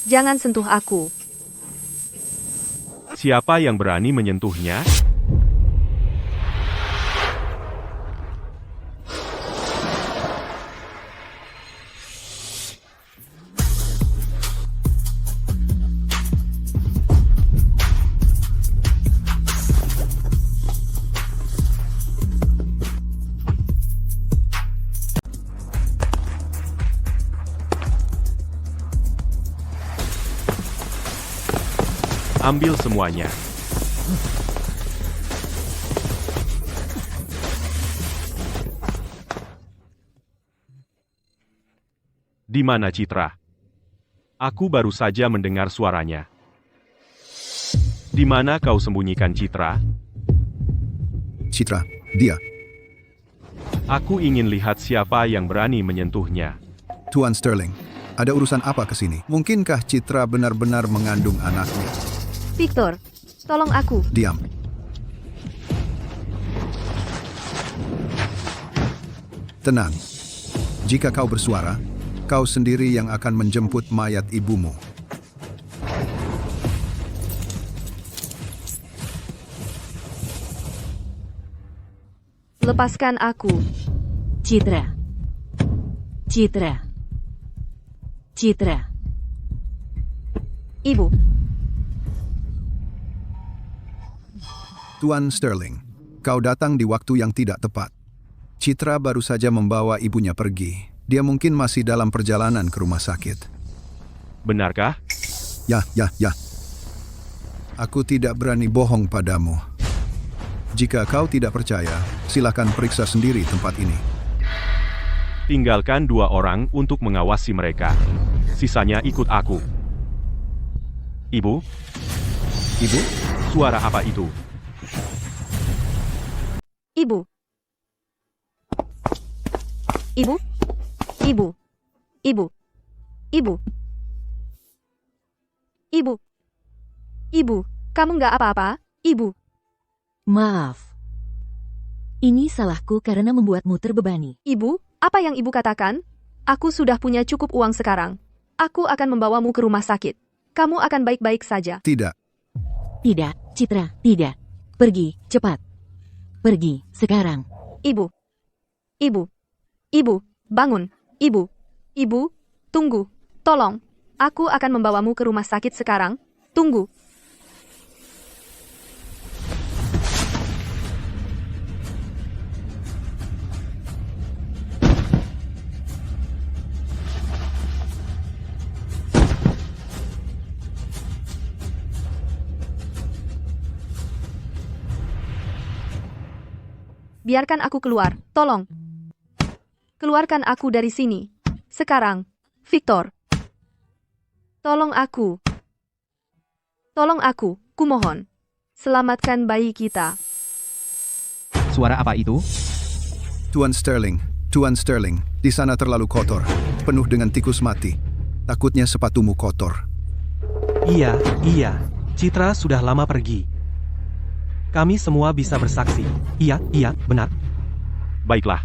Jangan sentuh aku. Siapa yang berani menyentuhnya? Ambil semuanya. Di mana Citra? Aku baru saja mendengar suaranya. Di mana kau sembunyikan Citra? Citra, dia. Aku ingin lihat siapa yang berani menyentuhnya. Tuan Sterling, ada urusan apa ke sini? Mungkinkah Citra benar-benar mengandung anaknya? Victor, tolong aku. Diam. Tenang. Jika kau bersuara, kau sendiri yang akan menjemput mayat ibumu. Lepaskan aku. Citra. Citra. Citra. Ibu. Tuan Sterling, kau datang di waktu yang tidak tepat. Citra baru saja membawa ibunya pergi. Dia mungkin masih dalam perjalanan ke rumah sakit. Benarkah? Ya. Aku tidak berani bohong padamu. Jika kau tidak percaya, silakan periksa sendiri tempat ini. Tinggalkan 2 orang untuk mengawasi mereka. Sisanya ikut aku. Ibu? Ibu? Suara apa itu? Ibu. Ibu. Ibu. Ibu. Ibu. Ibu. Ibu, kamu nggak apa-apa, Ibu? Maaf. Ini salahku karena membuatmu terbebani. Ibu, apa yang Ibu katakan? Aku sudah punya cukup uang sekarang. Aku akan membawamu ke rumah sakit. Kamu akan baik-baik saja. Tidak. Tidak, Citra, tidak. Pergi, cepat. Pergi, sekarang. Ibu. Ibu. Ibu, bangun. Ibu. Ibu, tunggu. Tolong. Aku akan membawamu ke rumah sakit sekarang. Tunggu. biarkan aku keluar, tolong. Keluarkan aku dari sini. Sekarang, Victor. Tolong aku. Tolong aku, kumohon. Selamatkan bayi kita. Suara apa itu? Tuan Sterling, di sana terlalu kotor, penuh dengan tikus mati. Takutnya sepatumu kotor. Iya, Citra sudah lama pergi. Kami semua bisa bersaksi. Iya, benar. Baiklah.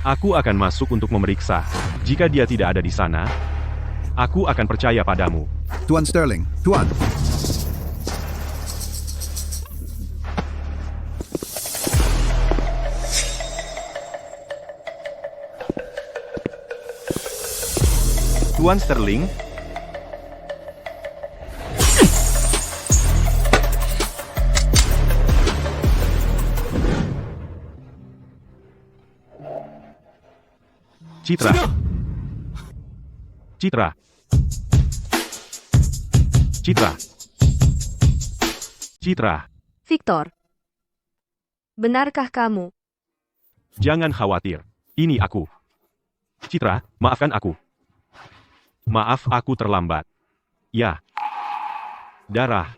Aku akan masuk untuk memeriksa. Jika dia tidak ada di sana, aku akan percaya padamu. Tuan Sterling, Tuan. Tuan Sterling, Citra. Victor. Benarkah kamu? Jangan khawatir. Ini aku. Citra, maafkan aku. Maaf aku terlambat. Ya. Darah.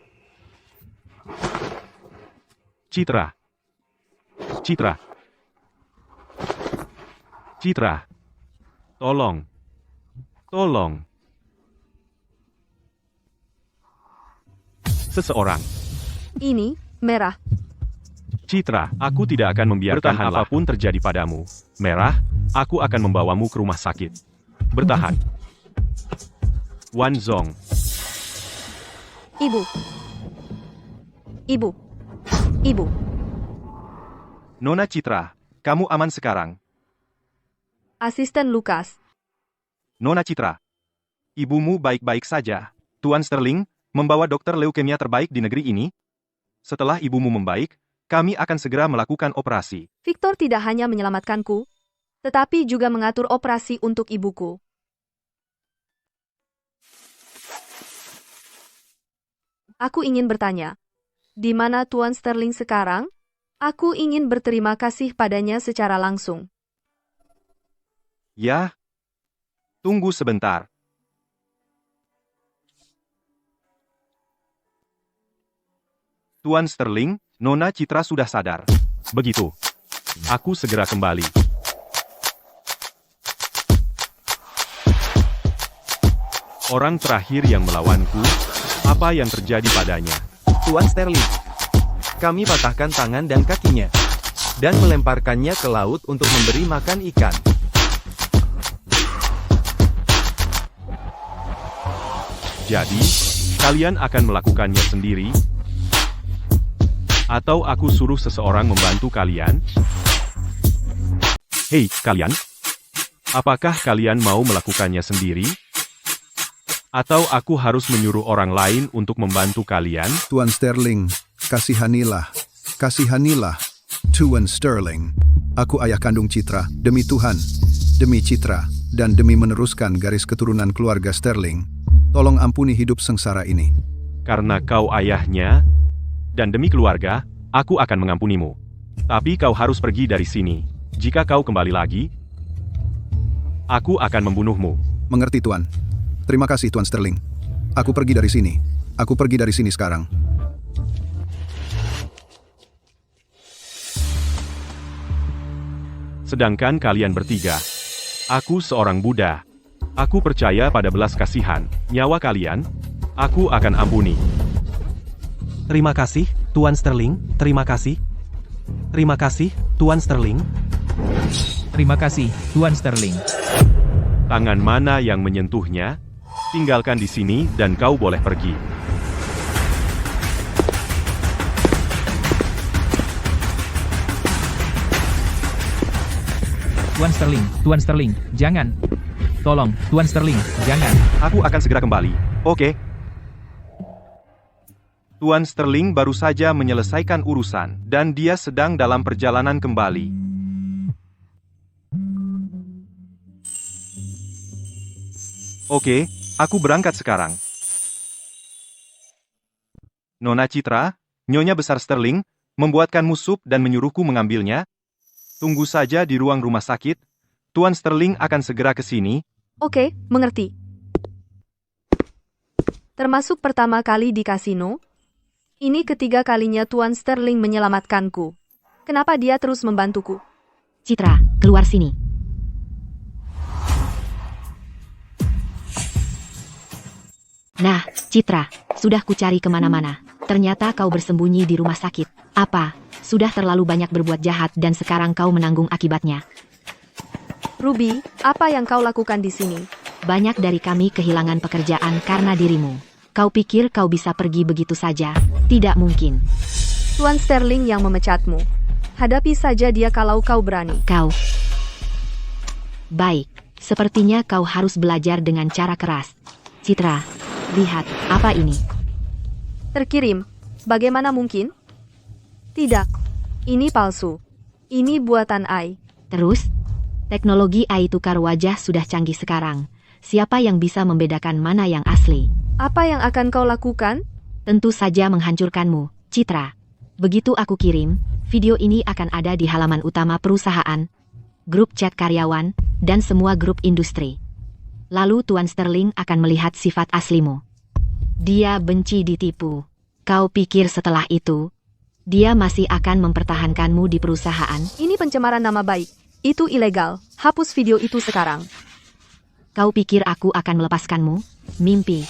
Citra. Tolong. Seseorang. Ini, merah. Citra, aku tidak akan membiarkan apapun terjadi padamu. Merah, aku akan membawamu ke rumah sakit. Bertahan. Wan Zong. Ibu. Nona Citra, kamu aman sekarang. Asisten Lukas. Nona Citra, ibumu baik-baik saja. Tuan Sterling, membawa dokter leukemia terbaik di negeri ini. Setelah ibumu membaik, kami akan segera melakukan operasi. Victor tidak hanya menyelamatkanku, tetapi juga mengatur operasi untuk ibuku. Aku ingin bertanya, di mana Tuan Sterling sekarang? Aku ingin berterima kasih padanya secara langsung. Ya, tunggu sebentar. Tuan Sterling, Nona Citra sudah sadar. Begitu. Aku segera kembali. Orang terakhir yang melawanku, apa yang terjadi padanya? Tuan Sterling, kami patahkan tangan dan kakinya, dan melemparkannya ke laut untuk memberi makan ikan. Jadi, kalian akan melakukannya sendiri? Atau aku suruh seseorang membantu kalian? Hei, kalian! Apakah kalian mau melakukannya sendiri? Atau aku harus menyuruh orang lain untuk membantu kalian? Tuan Sterling, kasihanilah. Tuan Sterling. Aku ayah kandung Citra, demi Tuhan, demi Citra, dan demi meneruskan garis keturunan keluarga Sterling. Tolong ampuni hidup sengsara ini. Karena kau ayahnya, dan demi keluarga, aku akan mengampunimu. Tapi kau harus pergi dari sini. Jika kau kembali lagi, aku akan membunuhmu. Mengerti, Tuan. Terima kasih, Tuan Sterling. Aku pergi dari sini. Aku pergi dari sini sekarang. Sedangkan kalian bertiga, aku seorang Buddha. Aku percaya pada belas kasihan. Nyawa kalian, aku akan ampuni. Terima kasih, Tuan Sterling. Terima kasih, Tuan Sterling. Terima kasih, Tuan Sterling. Tangan mana yang menyentuhnya? Tinggalkan di sini dan kau boleh pergi. Tuan Sterling, jangan. Tolong, Tuan Sterling, jangan. Aku akan segera kembali. Oke. Tuan Sterling baru saja menyelesaikan urusan, dan dia sedang dalam perjalanan kembali. Oke, aku berangkat sekarang. Nona Citra, Nyonya Besar Sterling, membuatkanmu sup dan menyuruhku mengambilnya. Tunggu saja di ruang rumah sakit. Tuan Sterling akan segera ke sini. Oke, mengerti. Termasuk pertama kali di kasino. Ini ketiga kalinya Tuan Sterling menyelamatkanku. Kenapa dia terus membantuku? Citra, keluar sini. Nah, Citra, sudah kucari kemana-mana. Ternyata kau bersembunyi di rumah sakit. Apa? Sudah terlalu banyak berbuat jahat dan sekarang kau menanggung akibatnya. Ruby, apa yang kau lakukan di sini? Banyak dari kami kehilangan pekerjaan karena dirimu. Kau pikir kau bisa pergi begitu saja? Tidak mungkin. Tuan Sterling yang memecatmu. Hadapi saja dia kalau kau berani. Kau. Baik, sepertinya kau harus belajar dengan cara keras. Citra, lihat, apa ini? Terkirim. Bagaimana mungkin? Tidak. Ini palsu. Ini buatan AI. Terus? Teknologi AI tukar wajah sudah canggih sekarang. Siapa yang bisa membedakan mana yang asli? Apa yang akan kau lakukan? Tentu saja menghancurkanmu, Citra. Begitu aku kirim, video ini akan ada di halaman utama perusahaan, grup chat karyawan, dan semua grup industri. Lalu Tuan Sterling akan melihat sifat aslimu. Dia benci ditipu. Kau pikir setelah itu, dia masih akan mempertahankanmu di perusahaan? Ini pencemaran nama baik. Itu ilegal. Hapus video itu sekarang. Kau pikir aku akan melepaskanmu? Mimpi.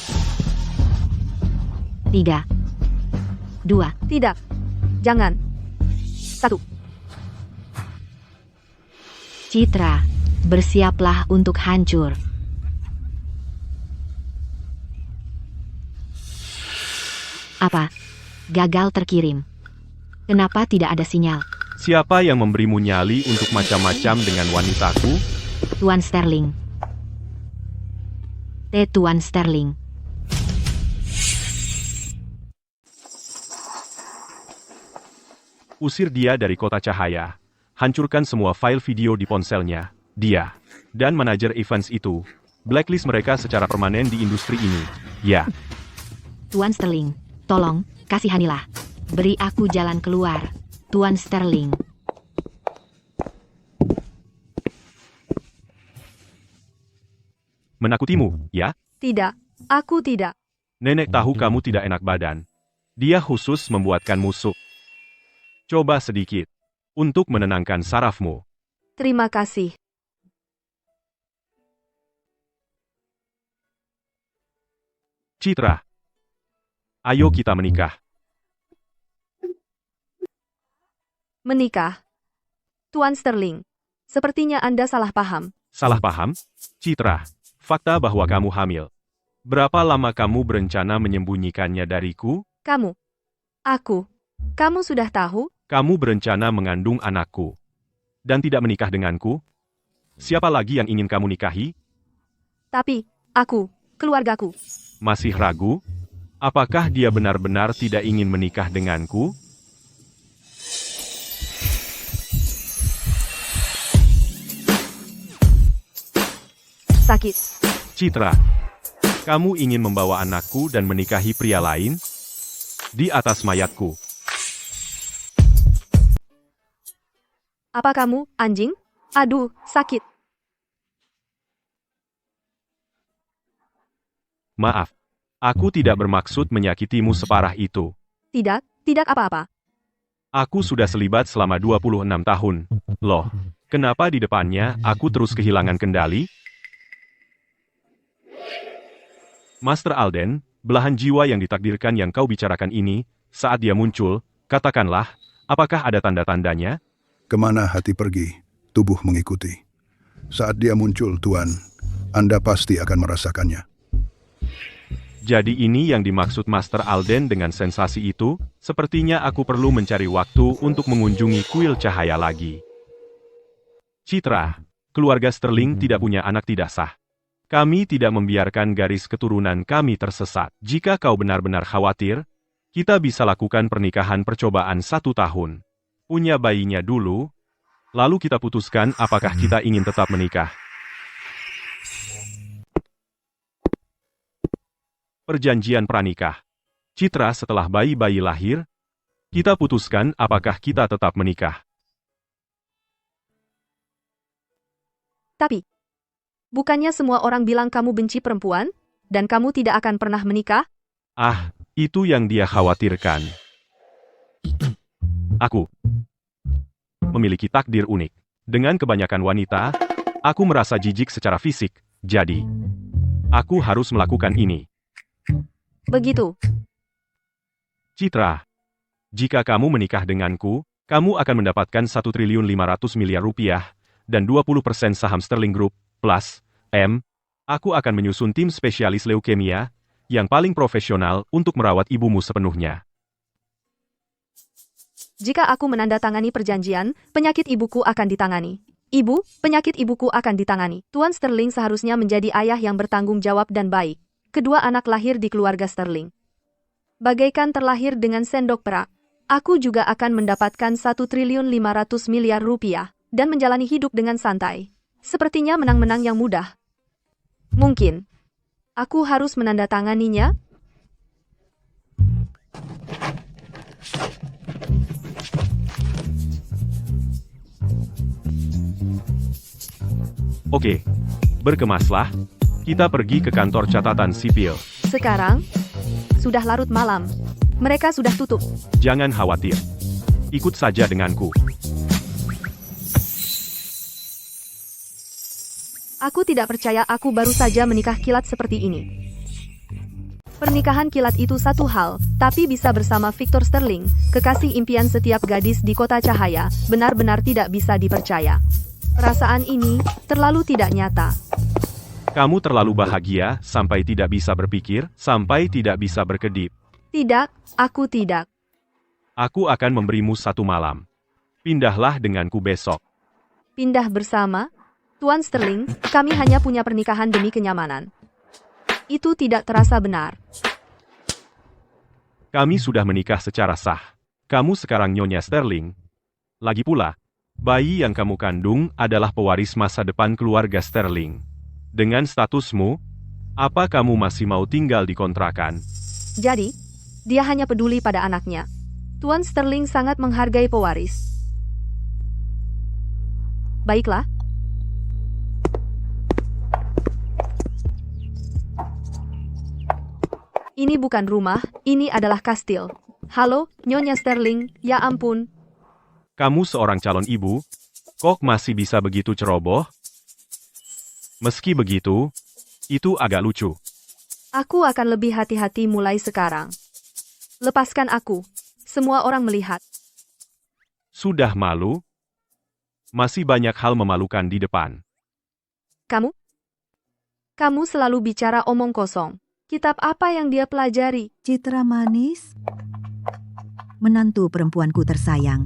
3, 2, Tidak. Jangan. 1. Citra, bersiaplah untuk hancur. Apa? Gagal terkirim. Kenapa tidak ada sinyal? Siapa yang memberimu nyali untuk macam-macam dengan wanitaku? Tuan Sterling. Tuan Sterling. Usir dia dari kota cahaya. Hancurkan semua file video di ponselnya. Dia dan manajer events itu. Blacklist mereka secara permanen di industri ini. Ya. Tuan Sterling, tolong, kasihanilah. Beri aku jalan keluar. Tuan Sterling. Menakutimu, ya? Tidak. Aku tidak. Nenek tahu kamu tidak enak badan. Dia khusus membuatkan musuh. Coba sedikit. Untuk menenangkan sarafmu. Terima kasih. Citra. Ayo kita menikah. Menikah. Tuan Sterling. Sepertinya Anda salah paham. Salah paham? Citra, fakta bahwa kamu hamil. Berapa lama kamu berencana menyembunyikannya dariku? Kamu. Aku. Kamu sudah tahu? Kamu berencana mengandung anakku. Dan tidak menikah denganku? Siapa lagi yang ingin kamu nikahi? Tapi, aku, keluargaku. Masih ragu? Apakah dia benar-benar tidak ingin menikah denganku? Sakit. Citra, kamu ingin membawa anakku dan menikahi pria lain? Di atas mayatku. Apa kamu, anjing? Aduh, sakit. Maaf, aku tidak bermaksud menyakitimu separah itu. Tidak, tidak apa-apa. Aku sudah selibat selama 26 tahun. Loh, kenapa di depannya aku terus kehilangan kendali? Master Alden, belahan jiwa yang ditakdirkan yang kau bicarakan ini, saat dia muncul, katakanlah, apakah ada tanda-tandanya? Kemana hati pergi, tubuh mengikuti. Saat dia muncul, Tuan, Anda pasti akan merasakannya. Jadi ini yang dimaksud Master Alden dengan sensasi itu? Sepertinya aku perlu mencari waktu untuk mengunjungi kuil cahaya lagi. Citra, keluarga Sterling tidak punya anak tidak sah. Kami tidak membiarkan garis keturunan kami tersesat. Jika kau benar-benar khawatir, kita bisa lakukan pernikahan percobaan 1 tahun. Punya bayinya dulu, lalu kita putuskan apakah kita ingin tetap menikah. Perjanjian pranikah. Citra setelah bayi-bayi lahir, kita putuskan apakah kita tetap menikah. Tapi, bukannya semua orang bilang kamu benci perempuan, dan kamu tidak akan pernah menikah? Ah, itu yang dia khawatirkan. Aku memiliki takdir unik. Dengan kebanyakan wanita, aku merasa jijik secara fisik, jadi aku harus melakukan ini. Begitu. Citra, jika kamu menikah denganku, kamu akan mendapatkan 1.500.000.000 rupiah dan 20% saham Sterling Group, plus, aku akan menyusun tim spesialis leukemia yang paling profesional untuk merawat ibumu sepenuhnya. Jika aku menandatangani perjanjian, penyakit ibuku akan ditangani. Ibu, penyakit ibuku akan ditangani. Tuan Sterling seharusnya menjadi ayah yang bertanggung jawab dan baik. Kedua anak lahir di keluarga Sterling. Bagaikan terlahir dengan sendok perak. Aku juga akan mendapatkan 1.500.000.000 rupiah dan menjalani hidup dengan santai. Sepertinya menang-menang yang mudah. Mungkin. Aku harus menandatanganinya? Oke, berkemaslah. Kita pergi ke kantor catatan sipil. Sekarang, sudah larut malam. Mereka sudah tutup. Jangan khawatir. Ikut saja denganku. Aku tidak percaya aku baru saja menikah kilat seperti ini. Pernikahan kilat itu satu hal, tapi bisa bersama Victor Sterling, kekasih impian setiap gadis di kota cahaya, benar-benar tidak bisa dipercaya. Perasaan ini terlalu tidak nyata. Kamu terlalu bahagia sampai tidak bisa berpikir, sampai tidak bisa berkedip. Tidak, aku tidak. Aku akan memberimu 1 malam. Pindahlah denganku besok. Pindah bersama? Tuan Sterling, kami hanya punya pernikahan demi kenyamanan. Itu tidak terasa benar. Kami sudah menikah secara sah. Kamu sekarang Nyonya Sterling. Lagi pula, bayi yang kamu kandung adalah pewaris masa depan keluarga Sterling. Dengan statusmu, apa kamu masih mau tinggal di kontrakan? Jadi, dia hanya peduli pada anaknya. Tuan Sterling sangat menghargai pewaris. Baiklah. Ini bukan rumah, ini adalah kastil. Halo, Nyonya Sterling, ya ampun. Kamu seorang calon ibu, kok masih bisa begitu ceroboh? Meski begitu, itu agak lucu. Aku akan lebih hati-hati mulai sekarang. Lepaskan aku. Semua orang melihat. Sudah malu? Masih banyak hal memalukan di depan. Kamu? Kamu selalu bicara omong kosong. Kitab apa yang dia pelajari? Citra manis. Menantu perempuanku tersayang.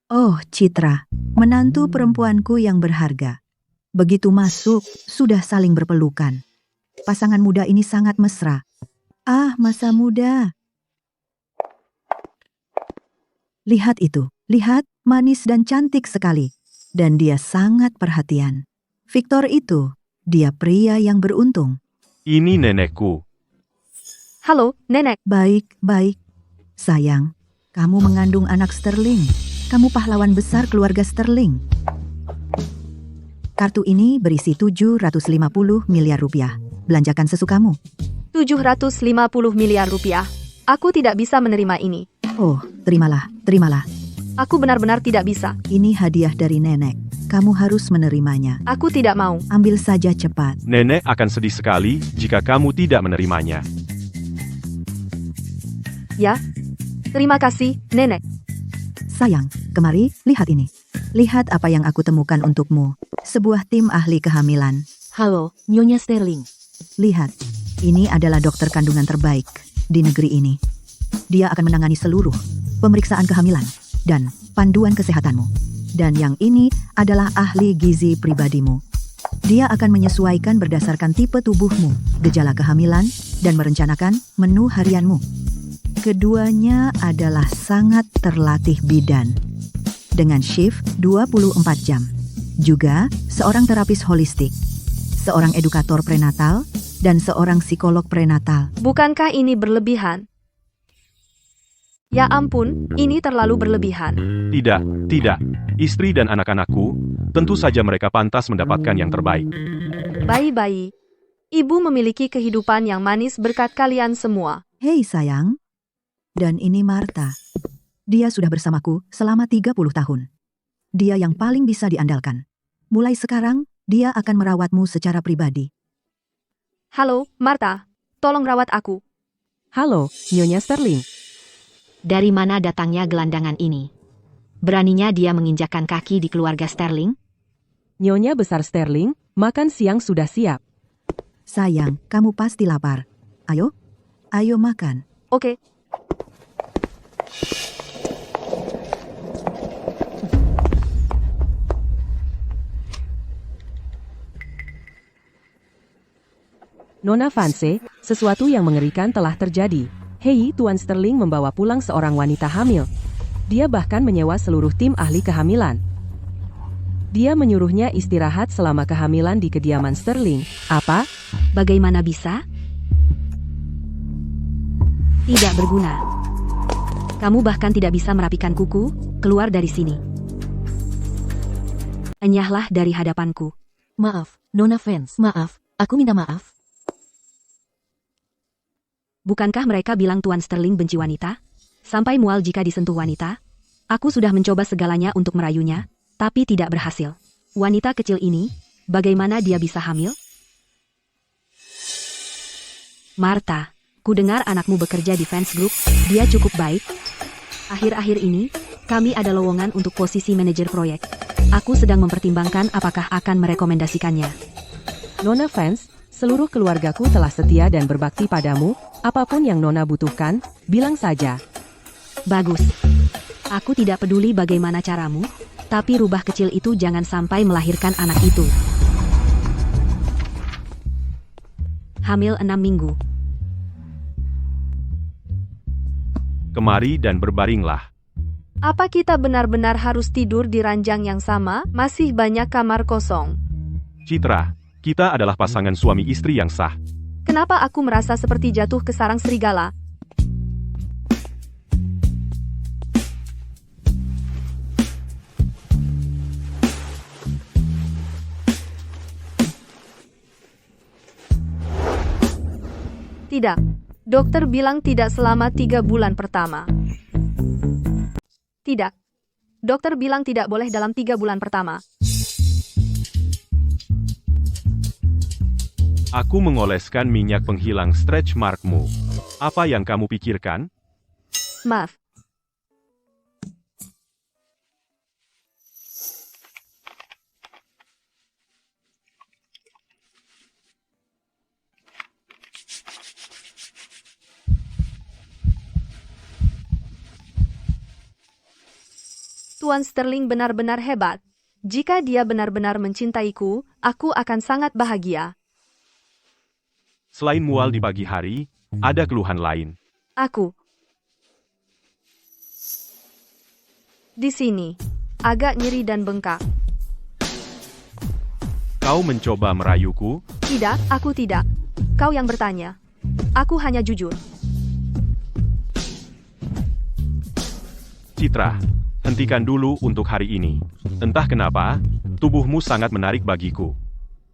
Oh, Citra, menantu perempuanku yang berharga. Begitu masuk, sudah saling berpelukan. Pasangan muda ini sangat mesra. Ah, masa muda. Lihat itu, lihat, manis dan cantik sekali. Dan dia sangat perhatian. Victor itu, dia pria yang beruntung. Ini nenekku. Halo, nenek. Baik, baik. Sayang, kamu mengandung anak Sterling. Kamu pahlawan besar keluarga Sterling. Kartu ini berisi 750 miliar rupiah. Belanjakan sesukamu. 750 miliar rupiah. Aku tidak bisa menerima ini. Oh, terimalah, terimalah. Aku benar-benar tidak bisa. Ini hadiah dari nenek. Kamu harus menerimanya. Aku tidak mau. Ambil saja cepat. Nenek akan sedih sekali jika kamu tidak menerimanya. Ya, terima kasih, nenek. Sayang, kemari, lihat ini. Lihat apa yang aku temukan untukmu. Sebuah tim ahli kehamilan. Halo, Nyonya Sterling. Lihat, ini adalah dokter kandungan terbaik di negeri ini. Dia akan menangani seluruh pemeriksaan kehamilan dan panduan kesehatanmu. Dan yang ini adalah ahli gizi pribadimu. Dia akan menyesuaikan berdasarkan tipe tubuhmu, gejala kehamilan, dan merencanakan menu harianmu. Keduanya adalah sangat terlatih bidan. Dengan shift 24 jam. Juga seorang terapis holistik, seorang edukator prenatal, dan seorang psikolog prenatal. Bukankah ini berlebihan? Ya ampun, ini terlalu berlebihan. Tidak, tidak. Istri dan anak-anakku Tentu saja mereka pantas mendapatkan yang terbaik. Bayi-bayi. Ibu memiliki kehidupan yang manis berkat kalian semua. Hei sayang. Dan ini Martha. Dia sudah bersamaku selama 30 tahun. Dia yang paling bisa diandalkan. Mulai sekarang, dia akan merawatmu secara pribadi. Halo, Martha. Tolong rawat aku. Halo, Nyonya Sterling. Dari mana datangnya gelandangan ini? Beraninya dia menginjakkan kaki di keluarga Sterling? Nyonya besar Sterling, makan siang sudah siap. Sayang, kamu pasti lapar. Ayo, ayo makan. Oke. Nona Vance, sesuatu yang mengerikan telah terjadi. Hei, Tuan Sterling membawa pulang seorang wanita hamil. Dia bahkan menyewa seluruh tim ahli kehamilan. Dia menyuruhnya istirahat selama kehamilan di kediaman Sterling. Apa? Bagaimana bisa? Tidak berguna. Kamu bahkan tidak bisa merapikan kuku, keluar dari sini. Enyahlah dari hadapanku. Maaf, Nona Vance. Maaf, aku minta maaf. Bukankah mereka bilang Tuan Sterling benci wanita? Sampai mual jika disentuh wanita? Aku sudah mencoba segalanya untuk merayunya, tapi tidak berhasil. Wanita kecil ini, bagaimana dia bisa hamil? Martha, ku dengar anakmu bekerja di fans group, dia cukup baik. Akhir-akhir ini, kami ada lowongan untuk posisi manajer proyek. Aku sedang mempertimbangkan apakah akan merekomendasikannya. Nona Vance, seluruh keluargaku telah setia dan berbakti padamu. Apapun yang Nona butuhkan, bilang saja. Bagus. Aku tidak peduli bagaimana caramu, tapi rubah kecil itu jangan sampai melahirkan anak itu. Hamil 6 minggu. Kemari dan berbaringlah. Apa kita benar-benar harus tidur di ranjang yang sama? Masih banyak kamar kosong. Citra, kita adalah pasangan suami istri yang sah. Kenapa aku merasa seperti jatuh ke sarang serigala? Tidak. Dokter bilang tidak selama 3 bulan pertama. Tidak. Dokter bilang tidak boleh dalam 3 bulan pertama. Aku mengoleskan minyak penghilang stretch markmu. Apa yang kamu pikirkan? Maaf. Tuan Sterling benar-benar hebat. Jika dia benar-benar mencintaiku, aku akan sangat bahagia. Selain mual di pagi hari, ada keluhan lain. Aku. Di sini. Agak nyeri dan bengkak. Kau mencoba merayuku? Tidak, aku tidak. Kau yang bertanya. Aku hanya jujur. Citra, hentikan dulu untuk hari ini. Entah kenapa, tubuhmu sangat menarik bagiku.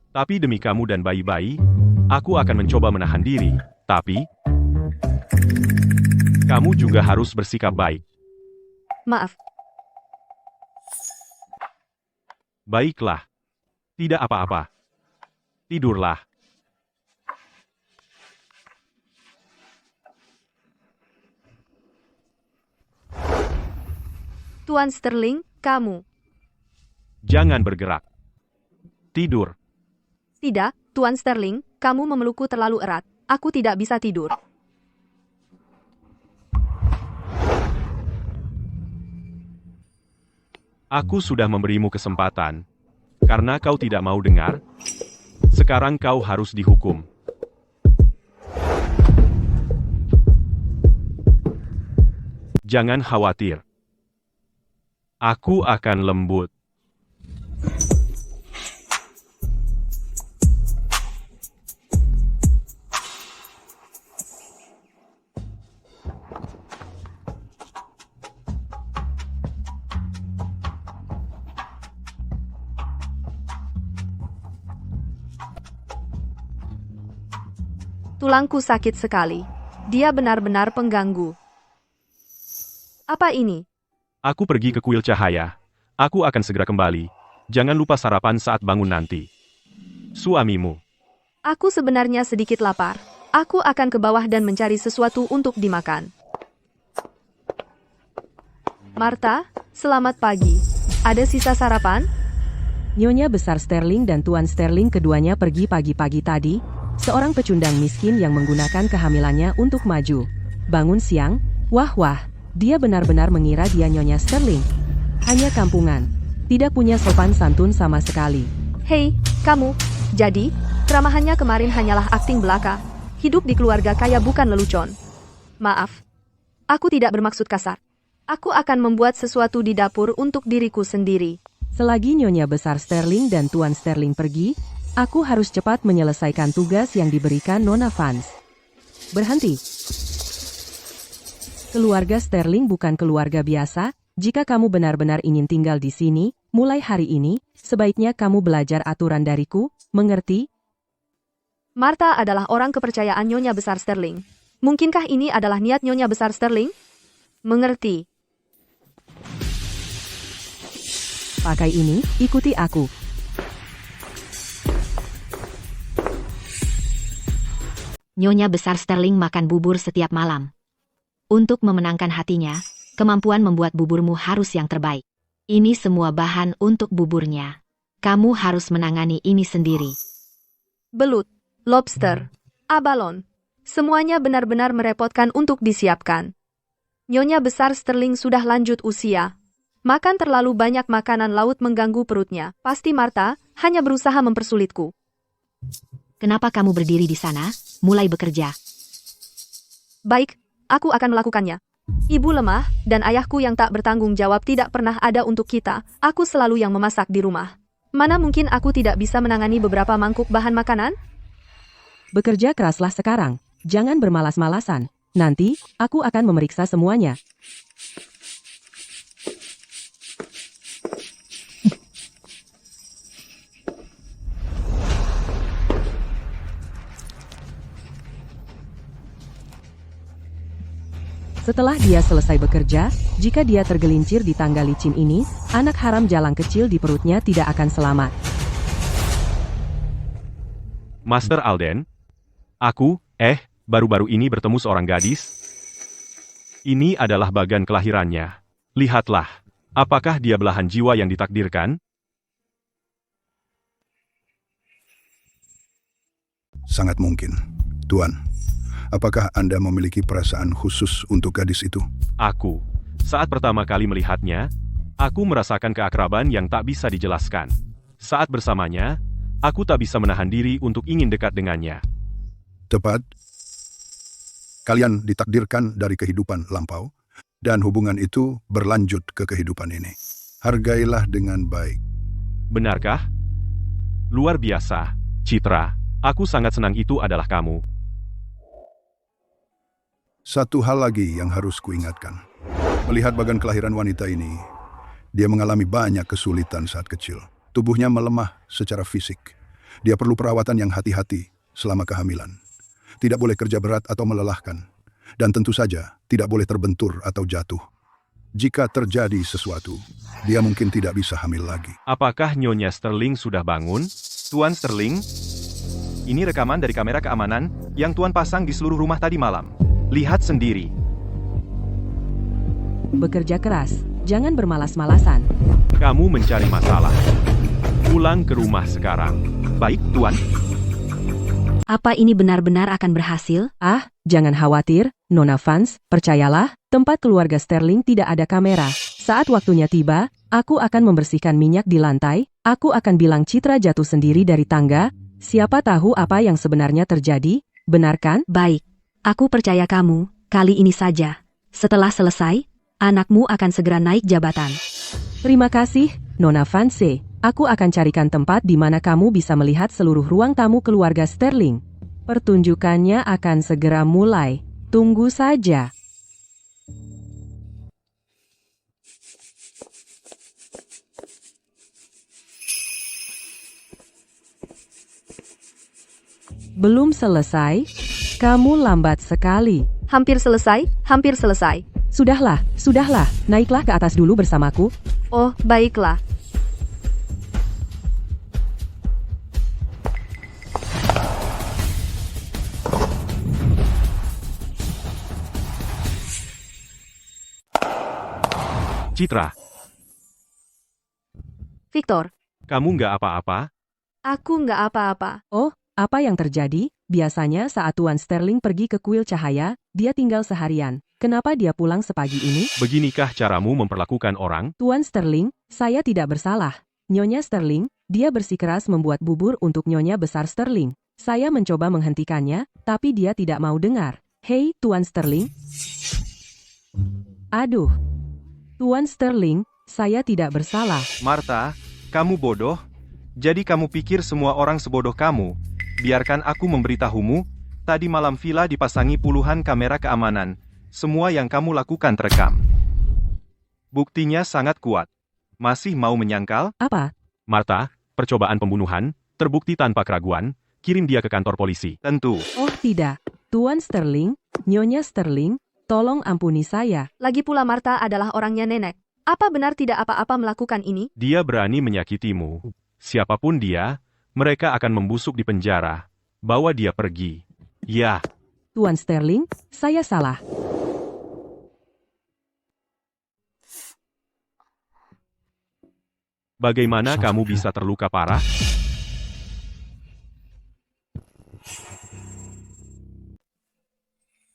Tapi demi kamu dan bayi-bayi, aku akan mencoba menahan diri. Tapi, kamu juga harus bersikap baik. Maaf. Baiklah. Tidak apa-apa. Tidurlah. Tuan Sterling, kamu. Jangan bergerak. Tidur. Tidak, Tuan Sterling, kamu memelukku terlalu erat. Aku tidak bisa tidur. Aku sudah memberimu kesempatan. Karena kau tidak mau dengar, sekarang kau harus dihukum. Jangan khawatir. Aku akan lembut. Tulangku sakit sekali. Dia benar-benar pengganggu. Apa ini? Aku pergi ke kuil cahaya. Aku akan segera kembali. Jangan lupa sarapan saat bangun nanti. Suamimu. Aku sebenarnya sedikit lapar. Aku akan ke bawah dan mencari sesuatu untuk dimakan. Martha, selamat pagi. Ada sisa sarapan? Nyonya besar Sterling dan Tuan Sterling keduanya pergi pagi-pagi tadi, seorang pecundang miskin yang menggunakan kehamilannya untuk maju. Bangun siang, wah, dia benar-benar mengira dia Nyonya Sterling. Hanya kampungan. Tidak punya sopan santun sama sekali. Hei, kamu. Jadi, keramahannya kemarin hanyalah akting belaka. Hidup di keluarga kaya bukan lelucon. Maaf. Aku tidak bermaksud kasar. Aku akan membuat sesuatu di dapur untuk diriku sendiri. Selagi Nyonya besar Sterling dan Tuan Sterling pergi, aku harus cepat menyelesaikan tugas yang diberikan Nona Vance. Berhenti. Keluarga Sterling bukan keluarga biasa. Jika kamu benar-benar ingin tinggal di sini, mulai hari ini, sebaiknya kamu belajar aturan dariku, mengerti? Martha adalah orang kepercayaan Nyonya besar Sterling. Mungkinkah ini adalah niat Nyonya besar Sterling? Mengerti. Pakai ini, ikuti aku. Nyonya besar Sterling makan bubur setiap malam. Untuk memenangkan hatinya, kemampuan membuat buburmu harus yang terbaik. Ini semua bahan untuk buburnya. Kamu harus menangani ini sendiri. Belut, lobster, abalon. Semuanya benar-benar merepotkan untuk disiapkan. Nyonya besar Sterling sudah lanjut usia. Makan terlalu banyak makanan laut mengganggu perutnya. Pasti Martha hanya berusaha mempersulitku. Kenapa kamu berdiri di sana? Mulai bekerja. Baik, aku akan melakukannya. Ibu lemah, dan ayahku yang tak bertanggung jawab tidak pernah ada untuk kita. Aku selalu yang memasak di rumah. Mana mungkin aku tidak bisa menangani beberapa mangkuk bahan makanan? Bekerja keraslah sekarang. Jangan bermalas-malasan. Nanti, aku akan memeriksa semuanya. Setelah dia selesai bekerja, jika dia tergelincir di tangga licin ini, anak haram jalang kecil di perutnya tidak akan selamat. Master Alden? Aku, baru-baru ini bertemu seorang gadis. Ini adalah bagan kelahirannya. Lihatlah, apakah dia belahan jiwa yang ditakdirkan? Sangat mungkin. Tuan, apakah Anda memiliki perasaan khusus untuk gadis itu? Aku, saat pertama kali melihatnya, aku merasakan keakraban yang tak bisa dijelaskan. Saat bersamanya, aku tak bisa menahan diri untuk ingin dekat dengannya. Tepat. Kalian ditakdirkan dari kehidupan lampau, dan hubungan itu berlanjut ke kehidupan ini. Hargailah dengan baik. Benarkah? Luar biasa, Citra. Aku sangat senang itu adalah kamu. Satu hal lagi yang harus kuingatkan. Melihat bagan kelahiran wanita ini, dia mengalami banyak kesulitan saat kecil. Tubuhnya melemah secara fisik. Dia perlu perawatan yang hati-hati selama kehamilan. Tidak boleh kerja berat atau melelahkan. Dan tentu saja tidak boleh terbentur atau jatuh. Jika terjadi sesuatu, dia mungkin tidak bisa hamil lagi. Apakah Nyonya Sterling sudah bangun? Tuan Sterling? Ini rekaman dari kamera keamanan yang Tuan pasang di seluruh rumah tadi malam. Lihat sendiri. Bekerja keras, jangan bermalas-malasan. Kamu mencari masalah. Pulang ke rumah sekarang. Baik, Tuan. Apa ini benar-benar akan berhasil? Jangan khawatir, Nona Vance, percayalah, tempat keluarga Sterling tidak ada kamera. Saat waktunya tiba, aku akan membersihkan minyak di lantai, aku akan bilang Citra jatuh sendiri dari tangga, siapa tahu apa yang sebenarnya terjadi, benar kan? Baik. Aku percaya kamu, kali ini saja. Setelah selesai, anakmu akan segera naik jabatan. Terima kasih, Nona Vance. Aku akan carikan tempat di mana kamu bisa melihat seluruh ruang tamu keluarga Sterling. Pertunjukannya akan segera mulai. Tunggu saja. Belum selesai? Kamu lambat sekali. Hampir selesai, hampir selesai. Sudahlah, naiklah ke atas dulu bersamaku. Oh, baiklah. Citra, Victor, kamu nggak apa-apa? aku nggak apa-apa. Oh, apa yang terjadi? Biasanya saat Tuan Sterling pergi ke kuil cahaya, dia tinggal seharian. Kenapa dia pulang sepagi ini? Beginikah caramu memperlakukan orang? Tuan Sterling, saya tidak bersalah. Nyonya Sterling, dia bersikeras membuat bubur untuk Nyonya Besar Sterling. Saya mencoba menghentikannya, tapi dia tidak mau dengar. Hei, Tuan Sterling. Aduh. Tuan Sterling, saya tidak bersalah. Martha, kamu bodoh? Jadi kamu pikir semua orang sebodoh kamu? Biarkan aku memberitahumu, tadi malam villa dipasangi puluhan kamera keamanan. Semua yang kamu lakukan terekam. Buktinya sangat kuat. Masih mau menyangkal? Apa? Martha, percobaan pembunuhan, terbukti tanpa keraguan, kirim dia ke kantor polisi. Tentu. Oh tidak. Tuan Sterling, Nyonya Sterling, tolong ampuni saya. Lagi pula Martha adalah orangnya nenek. Apa benar tidak apa-apa melakukan ini? Dia berani menyakitimu. Siapapun dia, mereka akan membusuk di penjara. Bawa dia pergi. Ya. Tuan Sterling, saya salah. Bagaimana kamu bisa terluka parah?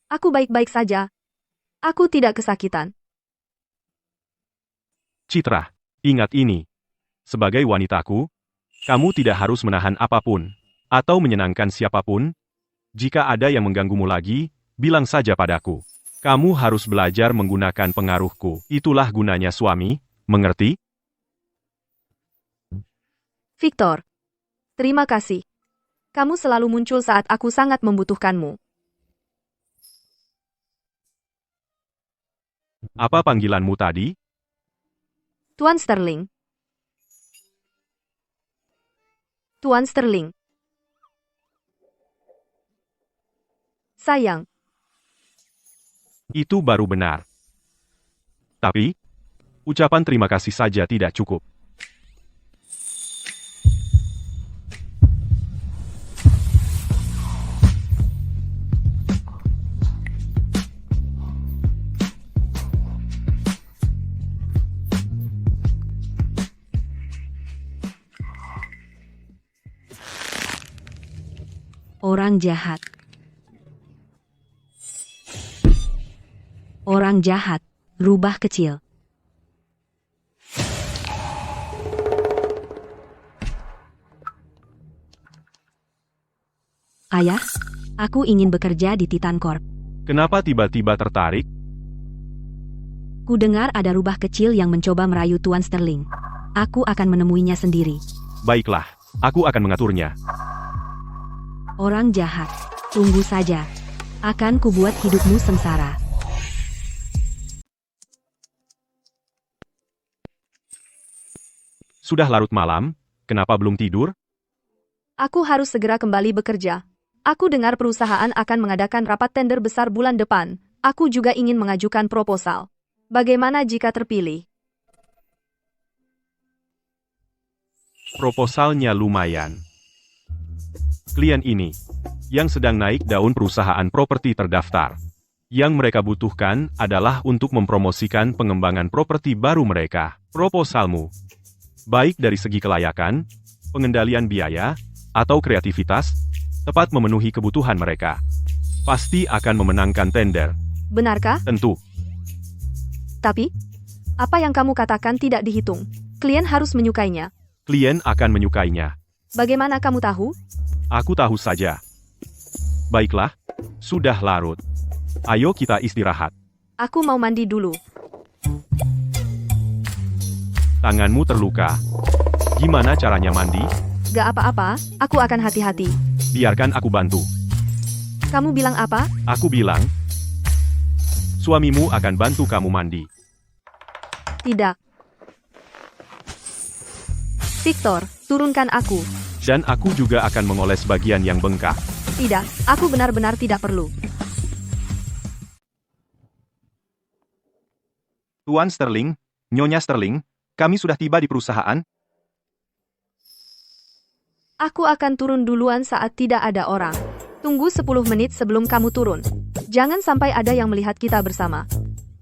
Aku baik-baik saja. Aku tidak kesakitan. Citra, ingat ini. Sebagai wanitaku, kamu tidak harus menahan apapun, atau menyenangkan siapapun. Jika ada yang mengganggumu lagi, bilang saja padaku. Kamu harus belajar menggunakan pengaruhku. Itulah gunanya suami, mengerti? Victor, terima kasih. Kamu selalu muncul saat aku sangat membutuhkanmu. Apa panggilanmu tadi? Tuan Sterling. Tuan Sterling. Sayang. Itu baru benar. Tapi, ucapan terima kasih saja tidak cukup. Orang jahat. Orang jahat, rubah kecil. Ayah, aku ingin bekerja di Titan Corp. Kenapa tiba-tiba tertarik? Ku dengar ada rubah kecil yang mencoba merayu Tuan Sterling. Aku akan menemuinya sendiri. Baiklah, aku akan mengaturnya. Orang jahat, tunggu saja. Akan kubuat hidupmu sengsara. Sudah larut malam, kenapa belum tidur? Aku harus segera kembali bekerja. Aku dengar perusahaan akan mengadakan rapat tender besar bulan depan. Aku juga ingin mengajukan proposal. Bagaimana jika terpilih? Proposalnya lumayan. Klien ini, yang sedang naik daun perusahaan properti terdaftar. Yang mereka butuhkan adalah untuk mempromosikan pengembangan properti baru mereka. Proposalmu, baik dari segi kelayakan, pengendalian biaya, atau kreativitas, tepat memenuhi kebutuhan mereka. Pasti akan memenangkan tender. Benarkah? Tentu. Tapi, apa yang kamu katakan tidak dihitung. Klien harus menyukainya. Klien akan menyukainya. Bagaimana kamu tahu? Aku tahu saja. Baiklah, sudah larut. Ayo kita istirahat. Aku mau mandi dulu. Tanganmu terluka. Gimana caranya mandi? Gak apa-apa, aku akan hati-hati. Biarkan aku bantu. Kamu bilang apa? Aku bilang, suamimu akan bantu kamu mandi. Tidak. Victor, turunkan aku. Dan aku juga akan mengoles bagian yang bengkak. Tidak, aku benar-benar tidak perlu. Tuan Sterling, Nyonya Sterling, kami sudah tiba di perusahaan. Aku akan turun duluan saat tidak ada orang. Tunggu 10 menit sebelum kamu turun. Jangan sampai ada yang melihat kita bersama.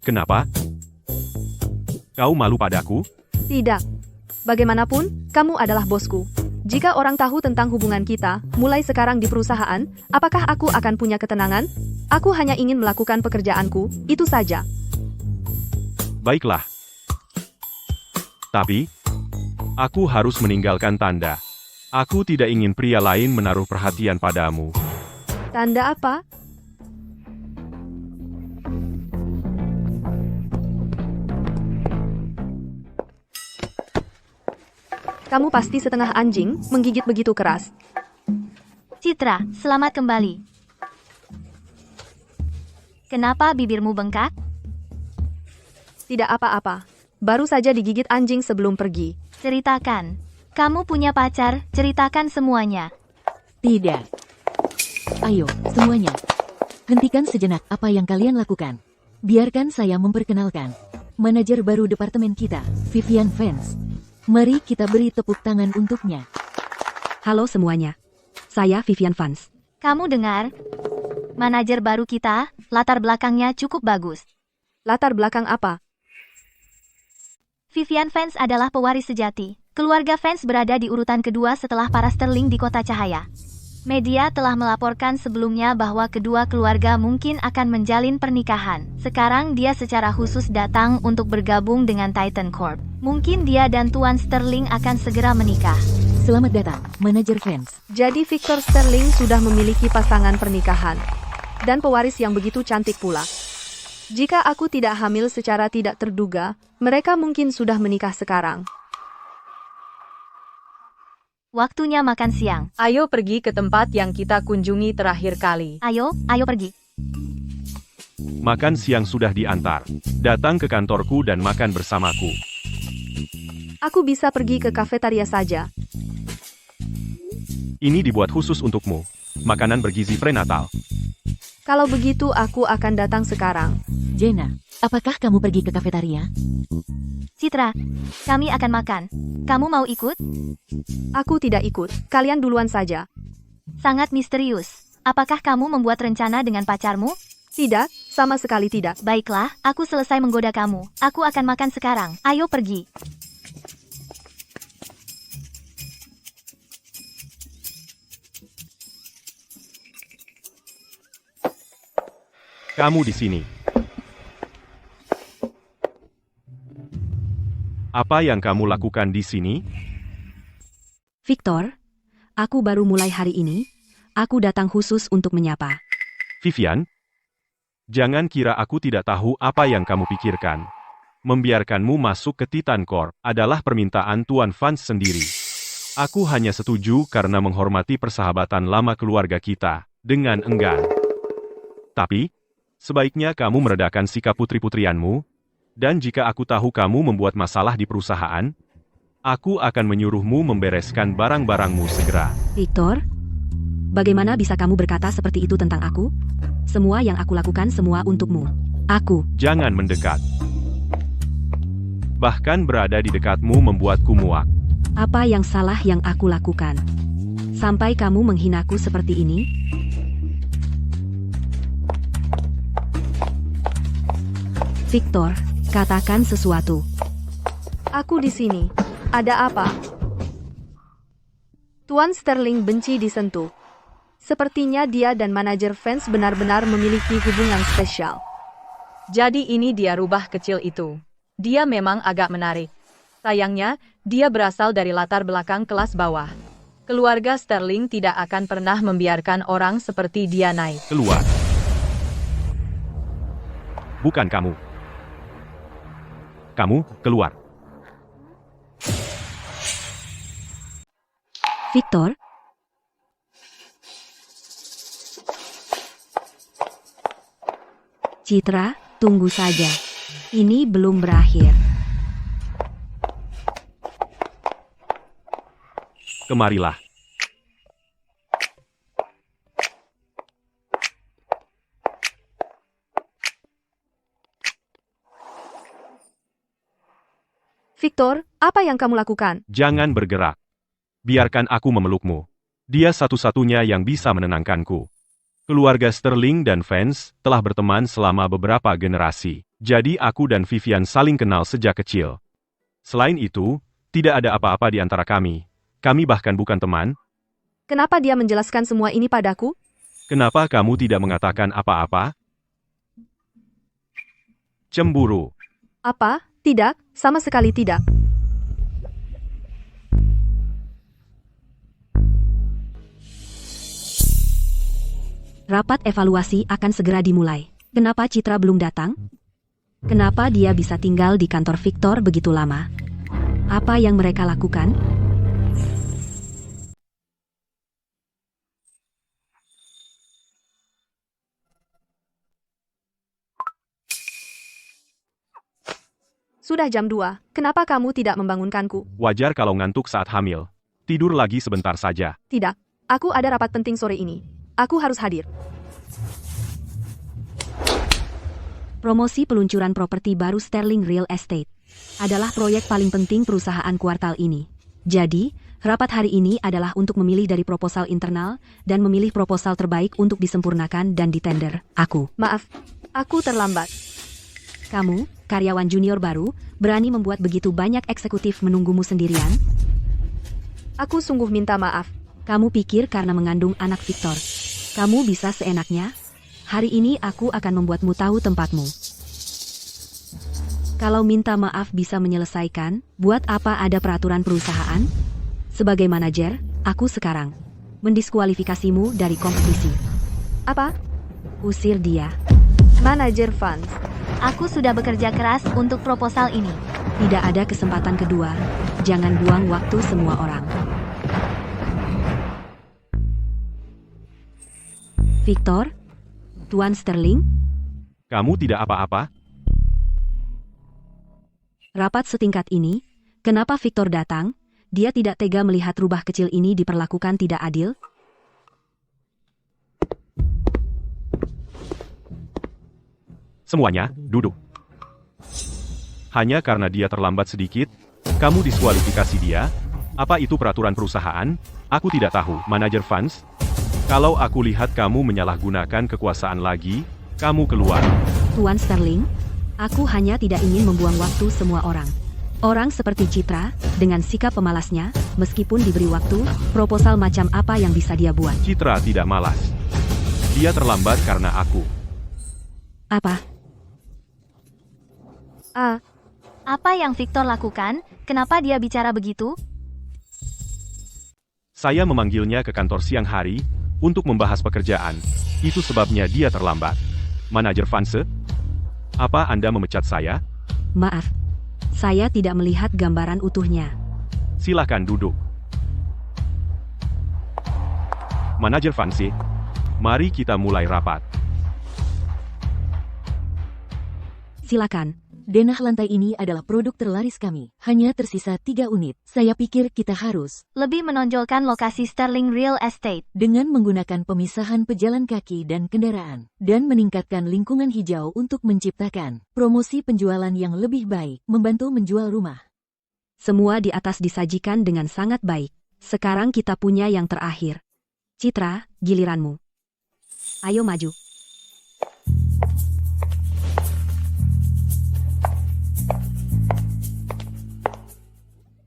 Kenapa? Kau malu padaku? Tidak. Bagaimanapun, kamu adalah bosku. Jika orang tahu tentang hubungan kita, mulai sekarang di perusahaan, apakah aku akan punya ketenangan? Aku hanya ingin melakukan pekerjaanku, itu saja. Baiklah. Tapi, aku harus meninggalkan tanda. Aku tidak ingin pria lain menaruh perhatian padamu. Tanda apa? Kamu pasti setengah anjing, menggigit begitu keras. Citra, selamat kembali. Kenapa bibirmu bengkak? Tidak apa-apa. Baru saja digigit anjing sebelum pergi. Ceritakan. Kamu punya pacar, ceritakan semuanya. Tidak. Ayo, semuanya. Hentikan sejenak apa yang kalian lakukan. Biarkan saya memperkenalkan. Manajer baru departemen kita, Vivian Vance. Mari kita beri tepuk tangan untuknya. Halo semuanya. Saya Vivian Vance. Kamu dengar? Manajer baru kita, latar belakangnya cukup bagus. Latar belakang apa? Vivian Vance adalah pewaris sejati. Keluarga Vance berada di urutan kedua setelah para Sterling di Kota Cahaya. Media telah melaporkan sebelumnya bahwa kedua keluarga mungkin akan menjalin pernikahan. Sekarang dia secara khusus datang untuk bergabung dengan Titan Corp. Mungkin dia dan Tuan Sterling akan segera menikah. Selamat datang, Manajer Vance. Jadi Victor Sterling sudah memiliki pasangan pernikahan. Dan pewaris yang begitu cantik pula. Jika aku tidak hamil secara tidak terduga, mereka mungkin sudah menikah sekarang. Waktunya makan siang. Ayo pergi ke tempat yang kita kunjungi terakhir kali. Ayo pergi. Makan siang sudah diantar. Datang ke kantorku dan makan bersamaku. Aku bisa pergi ke kafetaria saja. Ini dibuat khusus untukmu. Makanan bergizi prenatal. Kalau begitu aku akan datang sekarang. Jenna, apakah kamu pergi ke kafetaria? Citra, kami akan makan. Kamu mau ikut? Aku tidak ikut. Kalian duluan saja. Sangat misterius. Apakah kamu membuat rencana dengan pacarmu? Tidak, sama sekali tidak. Baiklah, aku selesai menggoda kamu. Aku akan makan sekarang. Ayo pergi. Kamu di sini. Apa yang kamu lakukan di sini? Victor, aku baru mulai hari ini. Aku datang khusus untuk menyapa. Vivian, jangan kira aku tidak tahu apa yang kamu pikirkan. Membiarkanmu masuk ke Titan Corp adalah permintaan Tuan Vance sendiri. Aku hanya setuju karena menghormati persahabatan lama keluarga kita, dengan enggan. Tapi, sebaiknya kamu meredakan sikap putri-putrianmu, dan jika aku tahu kamu membuat masalah di perusahaan, aku akan menyuruhmu membereskan barang-barangmu segera. Victor, bagaimana bisa kamu berkata seperti itu tentang aku? Semua yang aku lakukan semua untukmu. Aku. Jangan mendekat. Bahkan berada di dekatmu membuatku muak. Apa yang salah yang aku lakukan? Sampai kamu menghinaku seperti ini? Victor, katakan sesuatu. Aku di sini. Ada apa? Tuan Sterling benci disentuh. Sepertinya dia dan manajer Vance benar-benar memiliki hubungan spesial. Jadi ini dia rubah kecil itu. Dia memang agak menarik. Sayangnya, dia berasal dari latar belakang kelas bawah. Keluarga Sterling tidak akan pernah membiarkan orang seperti dia naik. Keluar. Bukan kamu. Kamu, keluar. Victor? Citra, tunggu saja. Ini belum berakhir. Kemarilah. Victor, apa yang kamu lakukan? Jangan bergerak. Biarkan aku memelukmu. Dia satu-satunya yang bisa menenangkanku. Keluarga Sterling dan fans telah berteman selama beberapa generasi. Jadi aku dan Vivian saling kenal sejak kecil. Selain itu, tidak ada apa-apa di antara kami. Kami bahkan bukan teman. Kenapa dia menjelaskan semua ini padaku? Kenapa kamu tidak mengatakan apa-apa? Cemburu. Apa? Tidak, sama sekali tidak. Rapat evaluasi akan segera dimulai. Kenapa Citra belum datang? Kenapa dia bisa tinggal di kantor Victor begitu lama? Apa yang mereka lakukan? Sudah jam 2, kenapa kamu tidak membangunkanku? Wajar kalau ngantuk saat hamil. Tidur lagi sebentar saja. Tidak, aku ada rapat penting sore ini. Aku harus hadir. Promosi peluncuran properti baru Sterling Real Estate adalah proyek paling penting perusahaan kuartal ini. Jadi, rapat hari ini adalah untuk memilih dari proposal internal dan memilih proposal terbaik untuk disempurnakan dan ditender. Aku. Maaf, aku terlambat. Kamu, karyawan junior baru, berani membuat begitu banyak eksekutif menunggumu sendirian? Aku sungguh minta maaf. Kamu pikir karena mengandung anak Victor, kamu bisa seenaknya? Hari ini aku akan membuatmu tahu tempatmu. Kalau minta maaf bisa menyelesaikan, buat apa ada peraturan perusahaan? Sebagai manajer, aku sekarang mendiskualifikasimu dari kompetisi. Apa? Usir dia. Manajer funds. Aku sudah bekerja keras untuk proposal ini. Tidak ada kesempatan kedua. Jangan buang waktu semua orang. Victor? Tuan Sterling? Kamu tidak apa-apa? Rapat setingkat ini, kenapa Victor datang? Dia tidak tega melihat rubah kecil ini diperlakukan tidak adil? Semuanya, duduk. Hanya karena dia terlambat sedikit, kamu diskualifikasi dia? Apa itu peraturan perusahaan? Aku tidak tahu, manajer funds. Kalau aku lihat kamu menyalahgunakan kekuasaan lagi, kamu keluar. Tuan Sterling, aku hanya tidak ingin membuang waktu semua orang. Orang seperti Citra, dengan sikap pemalasnya, meskipun diberi waktu, proposal macam apa yang bisa dia buat? Citra tidak malas. Dia terlambat karena aku. Apa? Apa yang Victor lakukan? Kenapa dia bicara begitu? Saya memanggilnya ke kantor siang hari untuk membahas pekerjaan. Itu sebabnya dia terlambat. Manajer Vanse, apa Anda memecat saya? Maaf, saya tidak melihat gambaran utuhnya. Silakan duduk. Manajer Vanse, mari kita mulai rapat. Silakan. Denah lantai ini adalah produk terlaris kami. Hanya tersisa 3 unit. Saya pikir kita harus lebih menonjolkan lokasi Sterling Real Estate dengan menggunakan pemisahan pejalan kaki dan kendaraan, dan meningkatkan lingkungan hijau untuk menciptakan promosi penjualan yang lebih baik, membantu menjual rumah. Semua di atas disajikan dengan sangat baik. Sekarang kita punya yang terakhir. Citra, giliranmu. Ayo maju.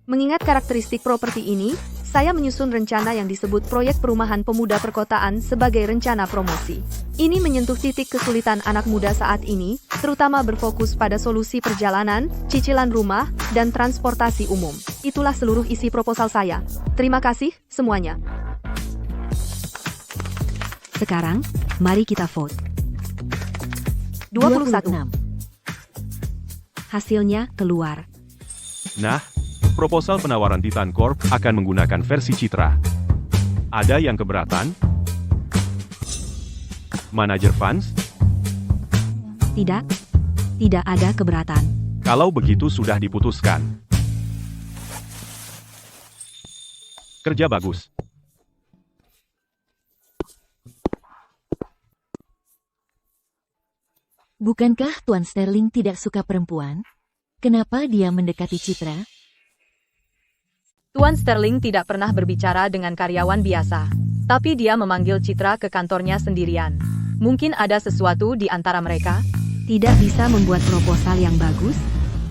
Mengingat karakteristik properti ini, saya menyusun rencana yang disebut Proyek Perumahan Pemuda Perkotaan sebagai rencana promosi. Ini menyentuh titik kesulitan anak muda saat ini, terutama berfokus pada solusi perjalanan, cicilan rumah, dan transportasi umum. Itulah seluruh isi proposal saya. Terima kasih, semuanya. Sekarang, mari kita vote. 26. Hasilnya keluar. Nah, proposal penawaran Titan Corp akan menggunakan versi Citra. Ada yang keberatan? Manajer funds? Tidak, tidak ada keberatan. Kalau begitu sudah diputuskan. Kerja bagus. Bukankah Tuan Sterling tidak suka perempuan? Kenapa dia mendekati Citra? Tuan Sterling tidak pernah berbicara dengan karyawan biasa. Tapi dia memanggil Citra ke kantornya sendirian. Mungkin ada sesuatu di antara mereka? Tidak bisa membuat proposal yang bagus?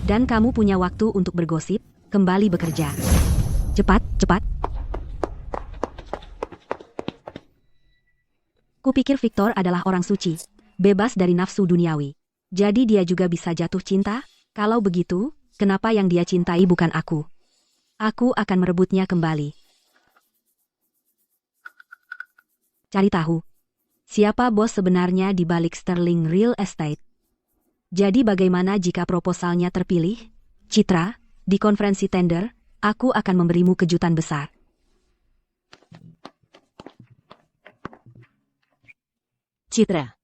Dan kamu punya waktu untuk bergosip? Kembali bekerja. Cepat, cepat. Kupikir Victor adalah orang suci, bebas dari nafsu duniawi. Jadi dia juga bisa jatuh cinta? Kalau begitu, kenapa yang dia cintai bukan aku? Aku akan merebutnya kembali. Cari tahu, siapa bos sebenarnya di balik Sterling Real Estate? Jadi bagaimana jika proposalnya terpilih? Citra, di konferensi tender, aku akan memberimu kejutan besar. Citra.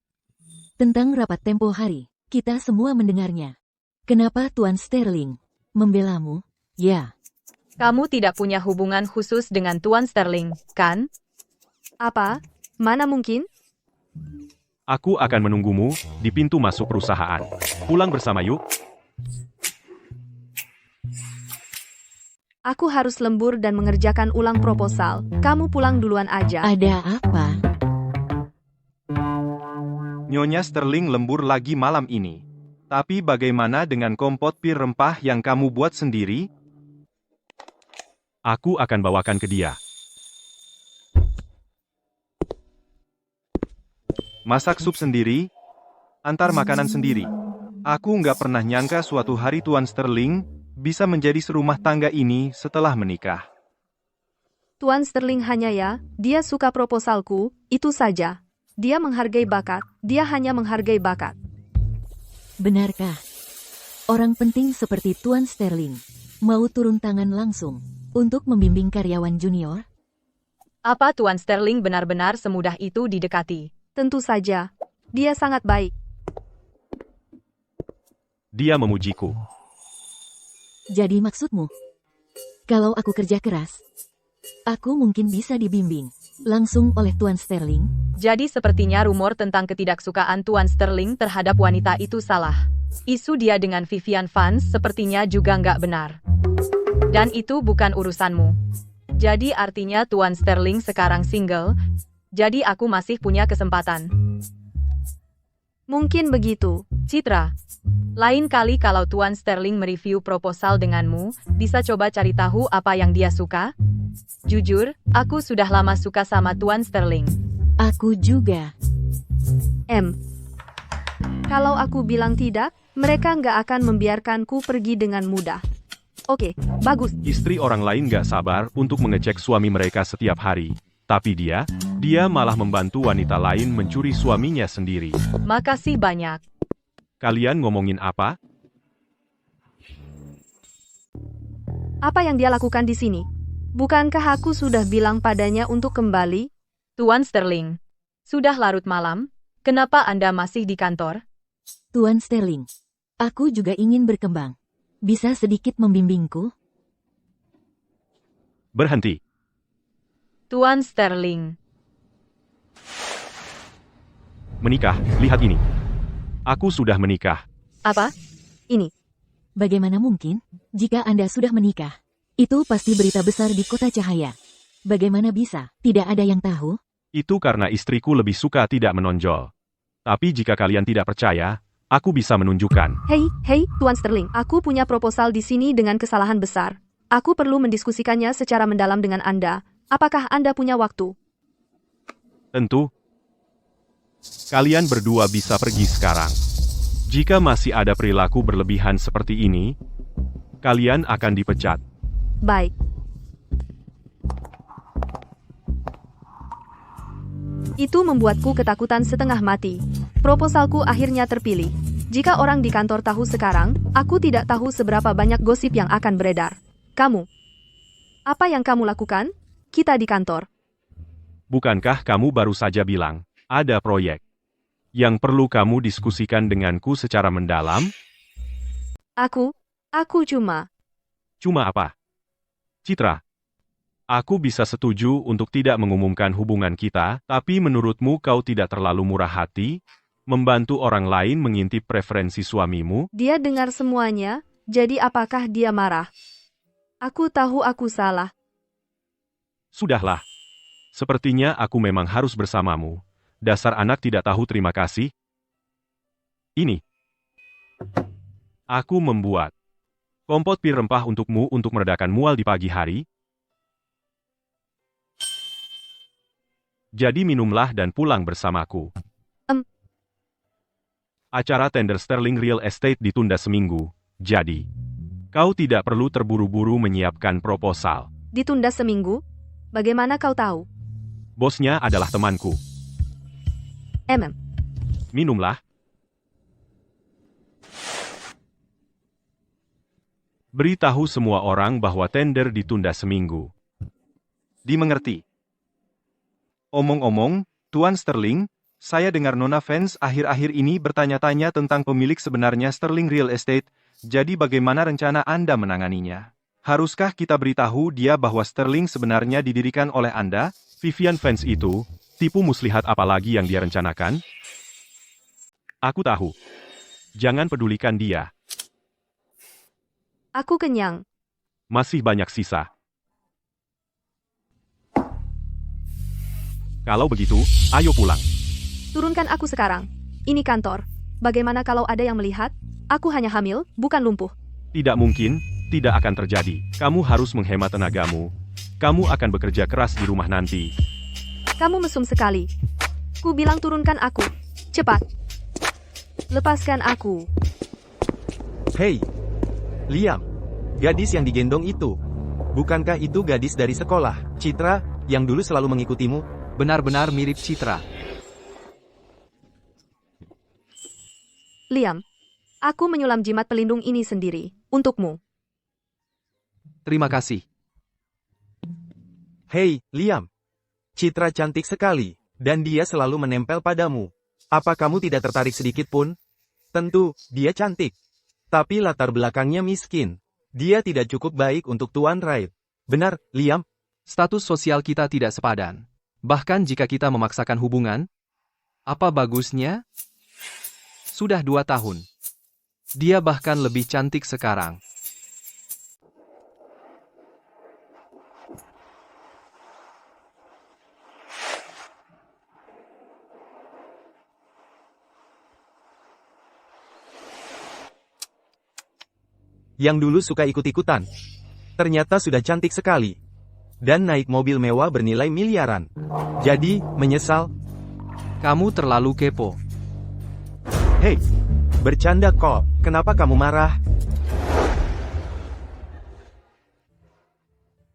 Tentang rapat tempo hari, kita semua mendengarnya. Kenapa Tuan Sterling membelamu? Ya. Kamu tidak punya hubungan khusus dengan Tuan Sterling, kan? Apa? Mana mungkin? Aku akan menunggumu di pintu masuk perusahaan. Pulang bersama yuk. Aku harus lembur dan mengerjakan ulang proposal. Kamu pulang duluan aja. Ada apa? Nyonya Sterling lembur lagi malam ini. Tapi bagaimana dengan kompot pir rempah yang kamu buat sendiri? Aku akan bawakan ke dia. Masak sup sendiri, antar makanan sendiri. Aku nggak pernah nyangka suatu hari Tuan Sterling bisa menjadi serumah tangga ini setelah menikah. Tuan Sterling hanya ya, dia suka proposalku, itu saja. Dia menghargai bakat, dia hanya menghargai bakat. Benarkah? Orang penting seperti Tuan Sterling mau turun tangan langsung untuk membimbing karyawan junior? Apa Tuan Sterling benar-benar semudah itu didekati? Tentu saja. Dia sangat baik. Dia memujiku. Jadi maksudmu, kalau aku kerja keras, aku mungkin bisa dibimbing langsung oleh Tuan Sterling? Jadi sepertinya rumor tentang ketidaksukaan Tuan Sterling terhadap wanita itu salah. Isu dia dengan Vivian Vance sepertinya juga nggak benar. Dan itu bukan urusanmu. Jadi artinya Tuan Sterling sekarang single, jadi aku masih punya kesempatan. Mungkin begitu. Citra, lain kali kalau Tuan Sterling mereview proposal denganmu, bisa coba cari tahu apa yang dia suka? Jujur, aku sudah lama suka sama Tuan Sterling. Aku juga. Kalau aku bilang tidak, mereka nggak akan membiarkanku pergi dengan mudah. Oke, bagus. Istri orang lain nggak sabar untuk mengecek suami mereka setiap hari. Tapi dia malah membantu wanita lain mencuri suaminya sendiri. Makasih banyak. Kalian ngomongin apa? Apa yang dia lakukan di sini? Bukankah aku sudah bilang padanya untuk kembali? Tuan Sterling, sudah larut malam, kenapa Anda masih di kantor? Tuan Sterling, aku juga ingin berkembang. Bisa sedikit membimbingku? Berhenti. Tuan Sterling. Menikah, lihat ini. Aku sudah menikah. Apa? Ini. Bagaimana mungkin, jika Anda sudah menikah? Itu pasti berita besar di kota cahaya. Bagaimana bisa, tidak ada yang tahu? Itu karena istriku lebih suka tidak menonjol. Tapi jika kalian tidak percaya, aku bisa menunjukkan. Hei, Tuan Sterling, aku punya proposal di sini dengan kesalahan besar. Aku perlu mendiskusikannya secara mendalam dengan Anda. Apakah Anda punya waktu? Tentu. Kalian berdua bisa pergi sekarang. Jika masih ada perilaku berlebihan seperti ini, kalian akan dipecat. Baik. Itu membuatku ketakutan setengah mati. Proposalku akhirnya terpilih. Jika orang di kantor tahu sekarang, aku tidak tahu seberapa banyak gosip yang akan beredar. Kamu. Apa yang kamu lakukan? Kita di kantor. Bukankah kamu baru saja bilang, ada proyek yang perlu kamu diskusikan denganku secara mendalam? Aku cuma... Cuma apa? Citra, aku bisa setuju untuk tidak mengumumkan hubungan kita, tapi menurutmu kau tidak terlalu murah hati, membantu orang lain mengintip preferensi suamimu? Dia dengar semuanya, Jadi apakah dia marah? Aku tahu aku salah. Sudahlah. Sepertinya aku memang harus bersamamu. Dasar anak tidak tahu terima kasih. Ini. Aku membuat kompot pir rempah untukmu untuk meredakan mual di pagi hari. Jadi minumlah dan pulang bersamaku. Acara tender Sterling Real Estate ditunda seminggu, jadi kau tidak perlu terburu-buru menyiapkan proposal. Ditunda seminggu? Bagaimana kau tahu? Bosnya adalah temanku. Minumlah. Beritahu semua orang bahwa tender ditunda seminggu. Dimengerti? Omong-omong, Tuan Sterling, saya dengar Nona Vance akhir-akhir ini bertanya-tanya tentang pemilik sebenarnya Sterling Real Estate, jadi bagaimana rencana Anda menanganinya? Haruskah kita beritahu dia bahwa Sterling sebenarnya didirikan oleh Anda? Vivian Vance itu, tipu muslihat apalagi yang dia rencanakan? Aku tahu. Jangan pedulikan dia. Aku kenyang. Masih banyak sisa. Kalau begitu, ayo pulang. Turunkan aku sekarang. Ini kantor. Bagaimana kalau ada yang melihat? Aku hanya hamil, bukan lumpuh. Tidak mungkin, tidak akan terjadi. Kamu harus menghemat tenagamu. Kamu akan bekerja keras di rumah nanti. Kamu mesum sekali. Ku bilang turunkan aku. Cepat. Lepaskan aku. Hei, Liam. Gadis yang digendong itu. Bukankah itu gadis dari sekolah, Citra, yang dulu selalu mengikutimu? Benar-benar mirip Citra. Liam, aku menyulam jimat pelindung ini sendiri, untukmu. Terima kasih. Hei, Liam. Citra cantik sekali, dan dia selalu menempel padamu. Apa kamu tidak tertarik sedikit pun? Tentu, dia cantik. Tapi latar belakangnya miskin. Dia tidak cukup baik untuk Tuan Wright. Benar, Liam? Status sosial kita tidak sepadan. Bahkan jika kita memaksakan hubungan, apa bagusnya? Sudah 2 tahun. Dia bahkan lebih cantik sekarang. Yang dulu suka ikut-ikutan. Ternyata sudah cantik sekali. Dan naik mobil mewah bernilai miliaran. Jadi, menyesal? Kamu terlalu kepo. Hei, bercanda kok. Kenapa kamu marah?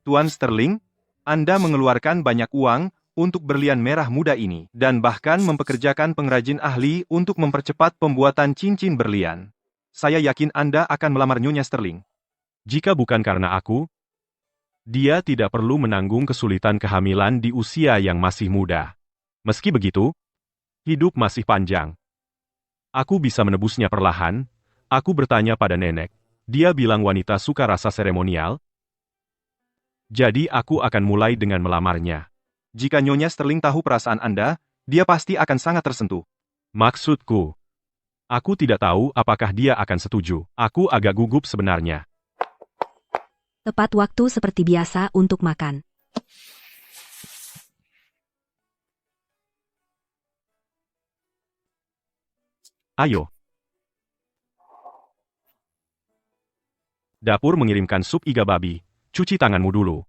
Tuan Sterling, Anda mengeluarkan banyak uang untuk berlian merah muda ini, dan bahkan mempekerjakan pengrajin ahli untuk mempercepat pembuatan cincin berlian. Saya yakin Anda akan melamar Nyonya Sterling. Jika bukan karena aku, dia tidak perlu menanggung kesulitan kehamilan di usia yang masih muda. Meski begitu, hidup masih panjang. Aku bisa menebusnya perlahan. Aku bertanya pada nenek. Dia bilang wanita suka rasa seremonial. Jadi aku akan mulai dengan melamarnya. Jika Nyonya Sterling tahu perasaan Anda, dia pasti akan sangat tersentuh. Maksudku, aku tidak tahu apakah dia akan setuju. Aku agak gugup sebenarnya. Tepat waktu seperti biasa untuk makan. Ayo. Dapur mengirimkan sup iga babi. Cuci tanganmu dulu.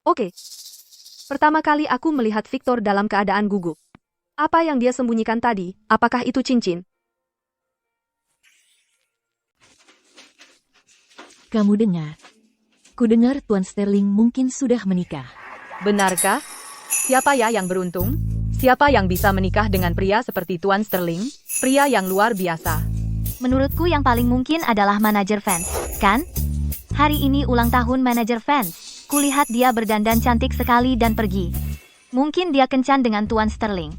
Oke. Pertama kali aku melihat Victor dalam keadaan gugup. Apa yang dia sembunyikan tadi? Apakah itu cincin? Kamu dengar? Kudengar Tuan Sterling mungkin sudah menikah. Benarkah? Siapa ya yang beruntung? Siapa yang bisa menikah dengan pria seperti Tuan Sterling? Pria yang luar biasa. Menurutku yang paling mungkin adalah manajer Vance, kan? Hari ini ulang tahun manajer Vance. Kulihat dia berdandan cantik sekali dan pergi. Mungkin dia kencan dengan Tuan Sterling.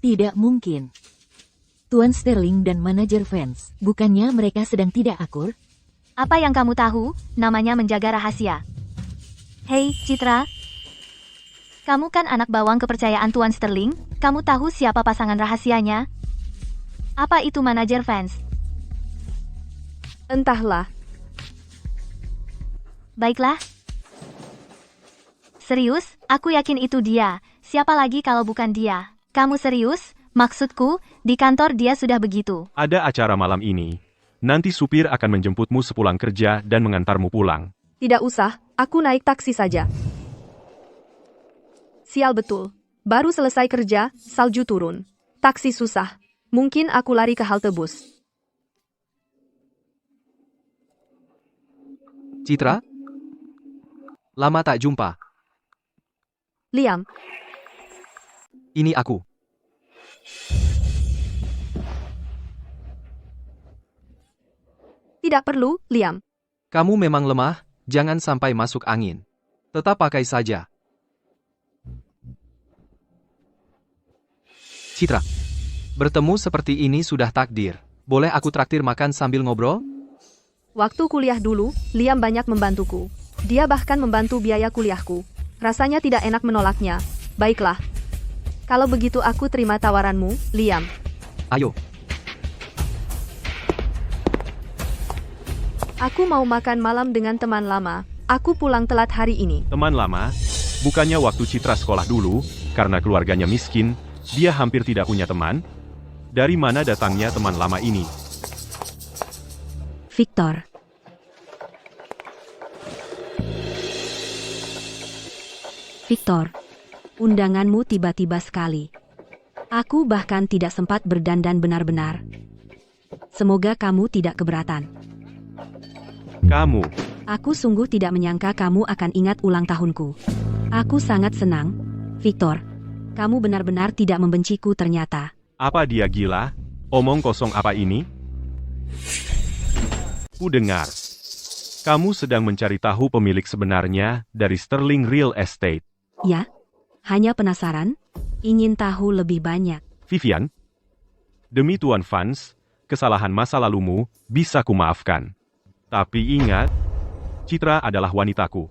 Tidak mungkin. Tuan Sterling dan manajer Vance, bukannya mereka sedang tidak akur? Apa yang kamu tahu? Namanya menjaga rahasia. Hei, Citra. Kamu kan anak bawang kepercayaan Tuan Sterling? Kamu tahu siapa pasangan rahasianya? Apa itu manajer Vance? Entahlah. Baiklah. Serius, aku yakin itu dia. Siapa lagi kalau bukan dia? Kamu serius? Maksudku, di kantor dia sudah begitu. Ada acara malam ini. Nanti supir akan menjemputmu sepulang kerja dan mengantarmu pulang. Tidak usah, aku naik taksi saja. Sial betul. Baru selesai kerja, salju turun. Taksi susah. Mungkin aku lari ke halte bus. Citra? Lama tak jumpa. Liam, Ini aku. tidak perlu, Liam. Kamu memang lemah, jangan sampai masuk angin. Tetap pakai saja. Citra, bertemu seperti ini sudah takdir. Boleh aku traktir makan sambil ngobrol? Waktu kuliah dulu, Liam banyak membantuku. Dia bahkan membantu biaya kuliahku. Rasanya tidak enak menolaknya. Baiklah. Kalau begitu aku terima tawaranmu, Liam. Ayo. Aku mau makan malam dengan teman lama. Aku pulang telat hari ini. Teman lama? Bukannya waktu Citra sekolah dulu, karena keluarganya miskin, dia hampir tidak punya teman? Dari mana datangnya teman lama ini? Victor. Victor, undanganmu tiba-tiba sekali. Aku bahkan tidak sempat berdandan benar-benar. Semoga kamu tidak keberatan. Kamu. Aku sungguh tidak menyangka kamu akan ingat ulang tahunku. Aku sangat senang, Victor. Kamu benar-benar tidak membenciku ternyata. Apa dia gila? Omong kosong apa ini? Ku dengar. Kamu sedang mencari tahu pemilik sebenarnya dari Sterling Real Estate. Ya, hanya penasaran, ingin tahu lebih banyak. Vivian, demi Tuan Vance, kesalahan masa lalumu bisa kumaafkan. Tapi ingat, Citra adalah wanitaku.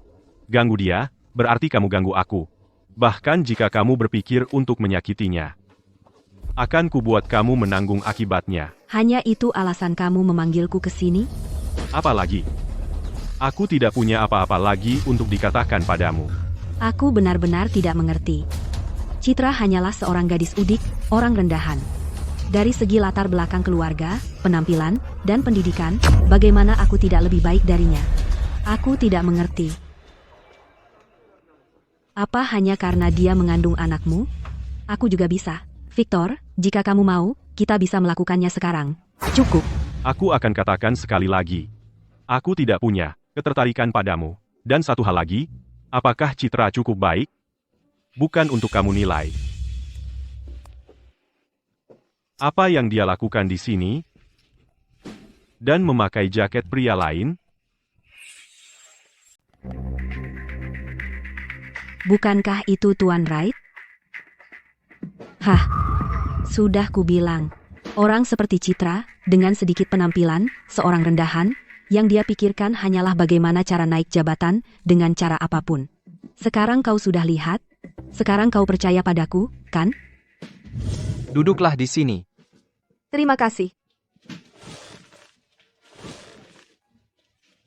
Ganggu dia, berarti kamu ganggu aku. Bahkan jika kamu berpikir untuk menyakitinya. Akan kubuat kamu menanggung akibatnya. Hanya itu alasan kamu memanggilku ke sini? Apalagi? Aku tidak punya apa-apa lagi untuk dikatakan padamu. Aku benar-benar tidak mengerti. Citra hanyalah seorang gadis udik, orang rendahan. Dari segi latar belakang keluarga, penampilan, dan pendidikan, bagaimana aku tidak lebih baik darinya? Aku tidak mengerti. Apa hanya karena dia mengandung anakmu? Aku juga bisa. Victor, jika kamu mau, kita bisa melakukannya sekarang. Cukup. Aku akan katakan sekali lagi. Aku tidak punya ketertarikan padamu. Dan satu hal lagi, apakah Citra cukup baik? Bukan untuk kamu nilai. Apa yang dia lakukan di sini? Dan memakai jaket pria lain? Bukankah itu Tuan Wright? Hah, sudah kubilang. Orang seperti Citra, dengan sedikit penampilan, seorang rendahan, yang dia pikirkan hanyalah bagaimana cara naik jabatan dengan cara apapun. Sekarang kau sudah lihat? Sekarang kau percaya padaku, kan? Duduklah di sini. Terima kasih.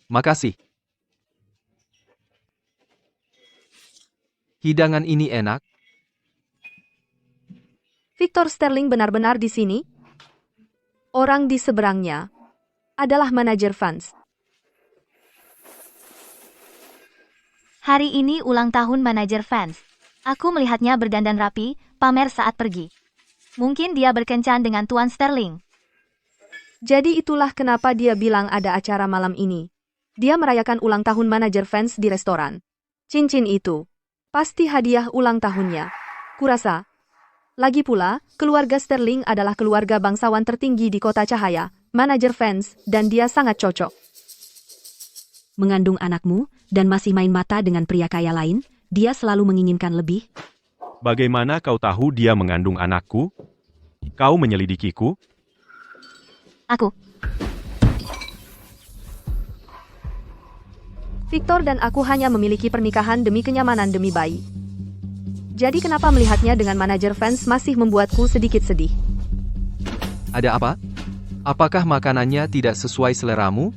Makasih. Hidangan ini enak. Victor Sterling benar-benar di sini? Orang di seberangnya adalah manajer Vance. Hari ini ulang tahun manajer Vance. Aku melihatnya berdandan rapi, pamer saat pergi. Mungkin dia berkencan dengan Tuan Sterling. Jadi itulah kenapa dia bilang ada acara malam ini. Dia merayakan ulang tahun manajer Vance di restoran. Cincin itu pasti hadiah ulang tahunnya. Kurasa. Lagi pula, keluarga Sterling adalah keluarga bangsawan tertinggi di kota cahaya, manajer Vance, dan dia sangat cocok. Mengandung anakmu, dan masih main mata dengan pria kaya lain, dia selalu menginginkan lebih. Bagaimana kau tahu dia mengandung anakku? Kau menyelidikiku? Aku. Victor dan aku hanya memiliki pernikahan demi kenyamanan demi bayi. Jadi kenapa melihatnya dengan manajer Vance masih membuatku sedikit sedih? Ada apa? Apakah makanannya tidak sesuai seleramu?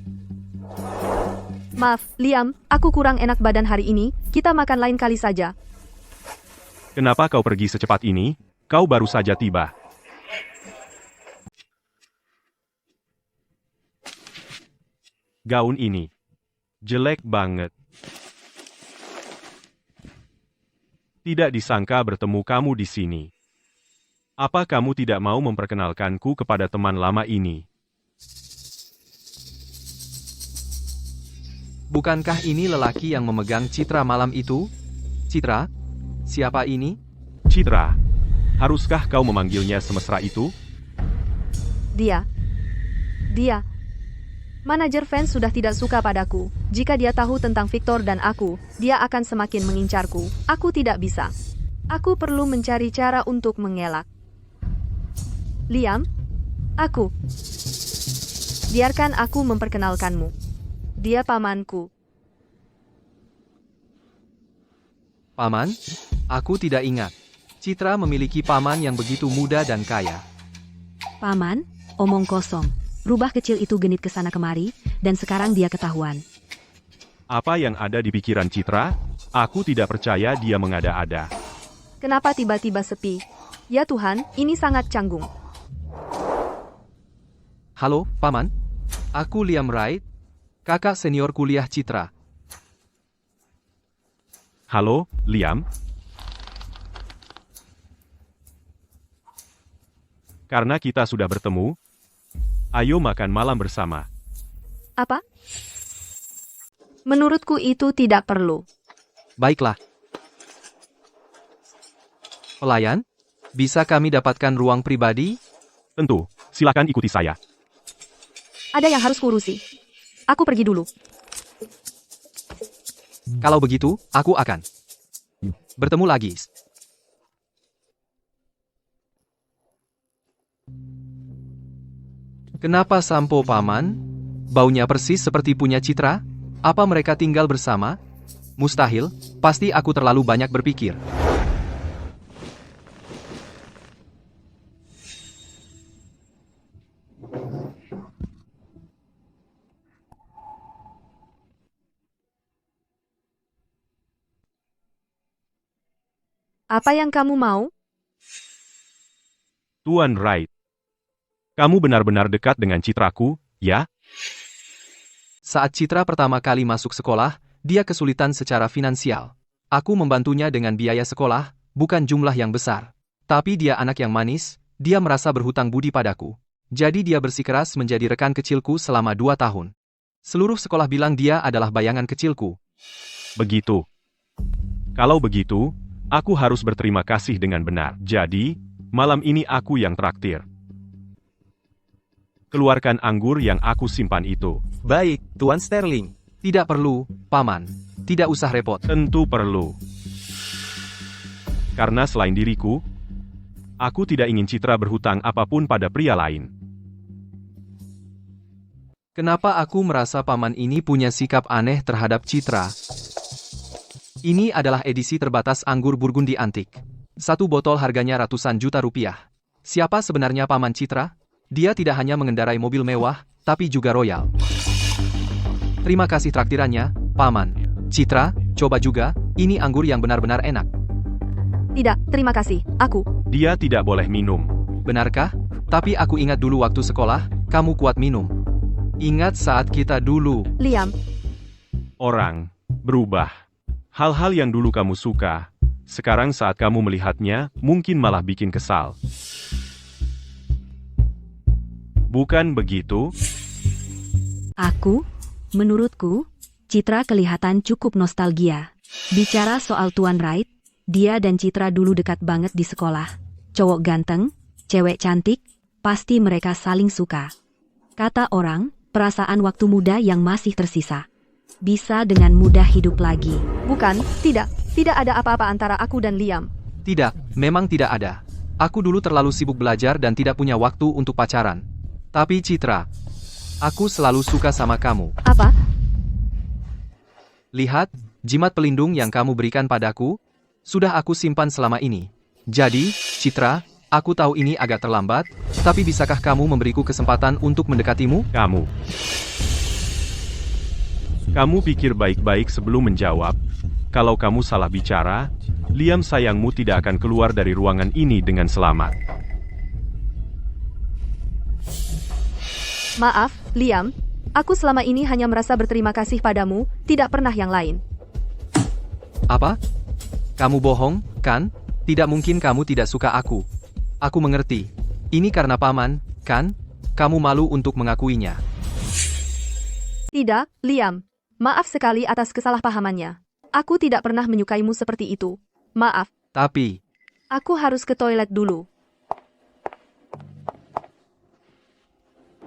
Maaf, Liam, aku kurang enak badan hari ini, kita makan lain kali saja. Kenapa kau pergi secepat ini? Kau baru saja tiba. Gaun ini jelek banget. Tidak disangka bertemu kamu di sini. Apa kamu tidak mau memperkenalkanku kepada teman lama ini? Bukankah ini lelaki yang memegang Citra malam itu? Citra? Siapa ini? Citra, haruskah kau memanggilnya semesra itu? Dia. Manajer fans sudah tidak suka padaku. Jika dia tahu tentang Victor dan aku, dia akan semakin mengincarku. Aku tidak bisa. Aku perlu mencari cara untuk mengelak. Liam, biarkan aku memperkenalkanmu. Dia pamanku. Paman? Aku tidak ingat. Citra memiliki paman yang begitu muda dan kaya. Paman, omong kosong. Rubah kecil itu genit ke sana kemari, dan sekarang dia ketahuan. Apa yang ada di pikiran Citra? Aku tidak percaya dia mengada-ada. Kenapa tiba-tiba sepi? Ya Tuhan, ini sangat canggung. Halo, Paman. Aku Liam Wright, kakak senior kuliah Citra. Halo, Liam. Karena kita sudah bertemu, ayo makan malam bersama. Apa? Menurutku itu tidak perlu. Baiklah. Pelayan, bisa kami dapatkan ruang pribadi? Tentu, silakan ikuti saya. Ada yang harus kurusi. Aku pergi dulu. Kalau begitu, aku akan bertemu lagi. Kenapa sampo Paman? Baunya persis seperti punya Citra? Apa mereka tinggal bersama? Mustahil, pasti aku terlalu banyak berpikir. Apa yang kamu mau? Tuan Wright. Kamu benar-benar dekat dengan Citraku, ya? Saat Citra pertama kali masuk sekolah, dia kesulitan secara finansial. Aku membantunya dengan biaya sekolah, bukan jumlah yang besar. Tapi dia anak yang manis, dia merasa berhutang budi padaku. Jadi dia bersikeras menjadi rekan kecilku selama 2 tahun. Seluruh sekolah bilang dia adalah bayangan kecilku. Begitu. Kalau begitu, aku harus berterima kasih dengan benar. Jadi, malam ini aku yang traktir. Keluarkan anggur yang aku simpan itu. Baik, Tuan Sterling. Tidak perlu, Paman. Tidak usah repot. Tentu perlu. Karena selain diriku, aku tidak ingin Citra berhutang apapun pada pria lain. Kenapa aku merasa Paman ini punya sikap aneh terhadap Citra? Ini adalah edisi terbatas anggur Burgundi antik. 1 botol harganya ratusan juta rupiah. Siapa sebenarnya Paman Citra? Dia tidak hanya mengendarai mobil mewah, tapi juga royal. Terima kasih traktirannya, Paman. Citra, coba juga, ini anggur yang benar-benar enak. Tidak, terima kasih, aku. Dia tidak boleh minum. Benarkah? Tapi aku ingat dulu waktu sekolah, kamu kuat minum. Ingat saat kita dulu. Liam. Orang berubah. Hal-hal yang dulu kamu suka, sekarang saat kamu melihatnya, mungkin malah bikin kesal. Bukan begitu? Menurutku, Citra kelihatan cukup nostalgia. Bicara soal Tuan Wright, dia dan Citra dulu dekat banget di sekolah. Cowok ganteng, cewek cantik, pasti mereka saling suka. Kata orang, perasaan waktu muda yang masih tersisa. Bisa dengan mudah hidup lagi. Bukan, tidak ada apa-apa antara aku dan Liam. Tidak, memang tidak ada. Aku dulu terlalu sibuk belajar dan tidak punya waktu untuk pacaran. Tapi Citra, aku selalu suka sama kamu. Apa? Lihat, jimat pelindung yang kamu berikan padaku, sudah aku simpan selama ini. Jadi, Citra, aku tahu ini agak terlambat, tapi bisakah kamu memberiku kesempatan untuk mendekatimu? Kamu pikir baik-baik sebelum menjawab. Kalau kamu salah bicara, Liam sayangmu tidak akan keluar dari ruangan ini dengan selamat. Maaf, Liam. Aku selama ini hanya merasa berterima kasih padamu, tidak pernah yang lain. Apa? Kamu bohong, kan? Tidak mungkin kamu tidak suka aku. Aku mengerti. Ini karena paman, kan? Kamu malu untuk mengakuinya. Tidak, Liam. Maaf sekali atas kesalahpahamannya. Aku tidak pernah menyukaimu seperti itu. Maaf. Tapi, aku harus ke toilet dulu.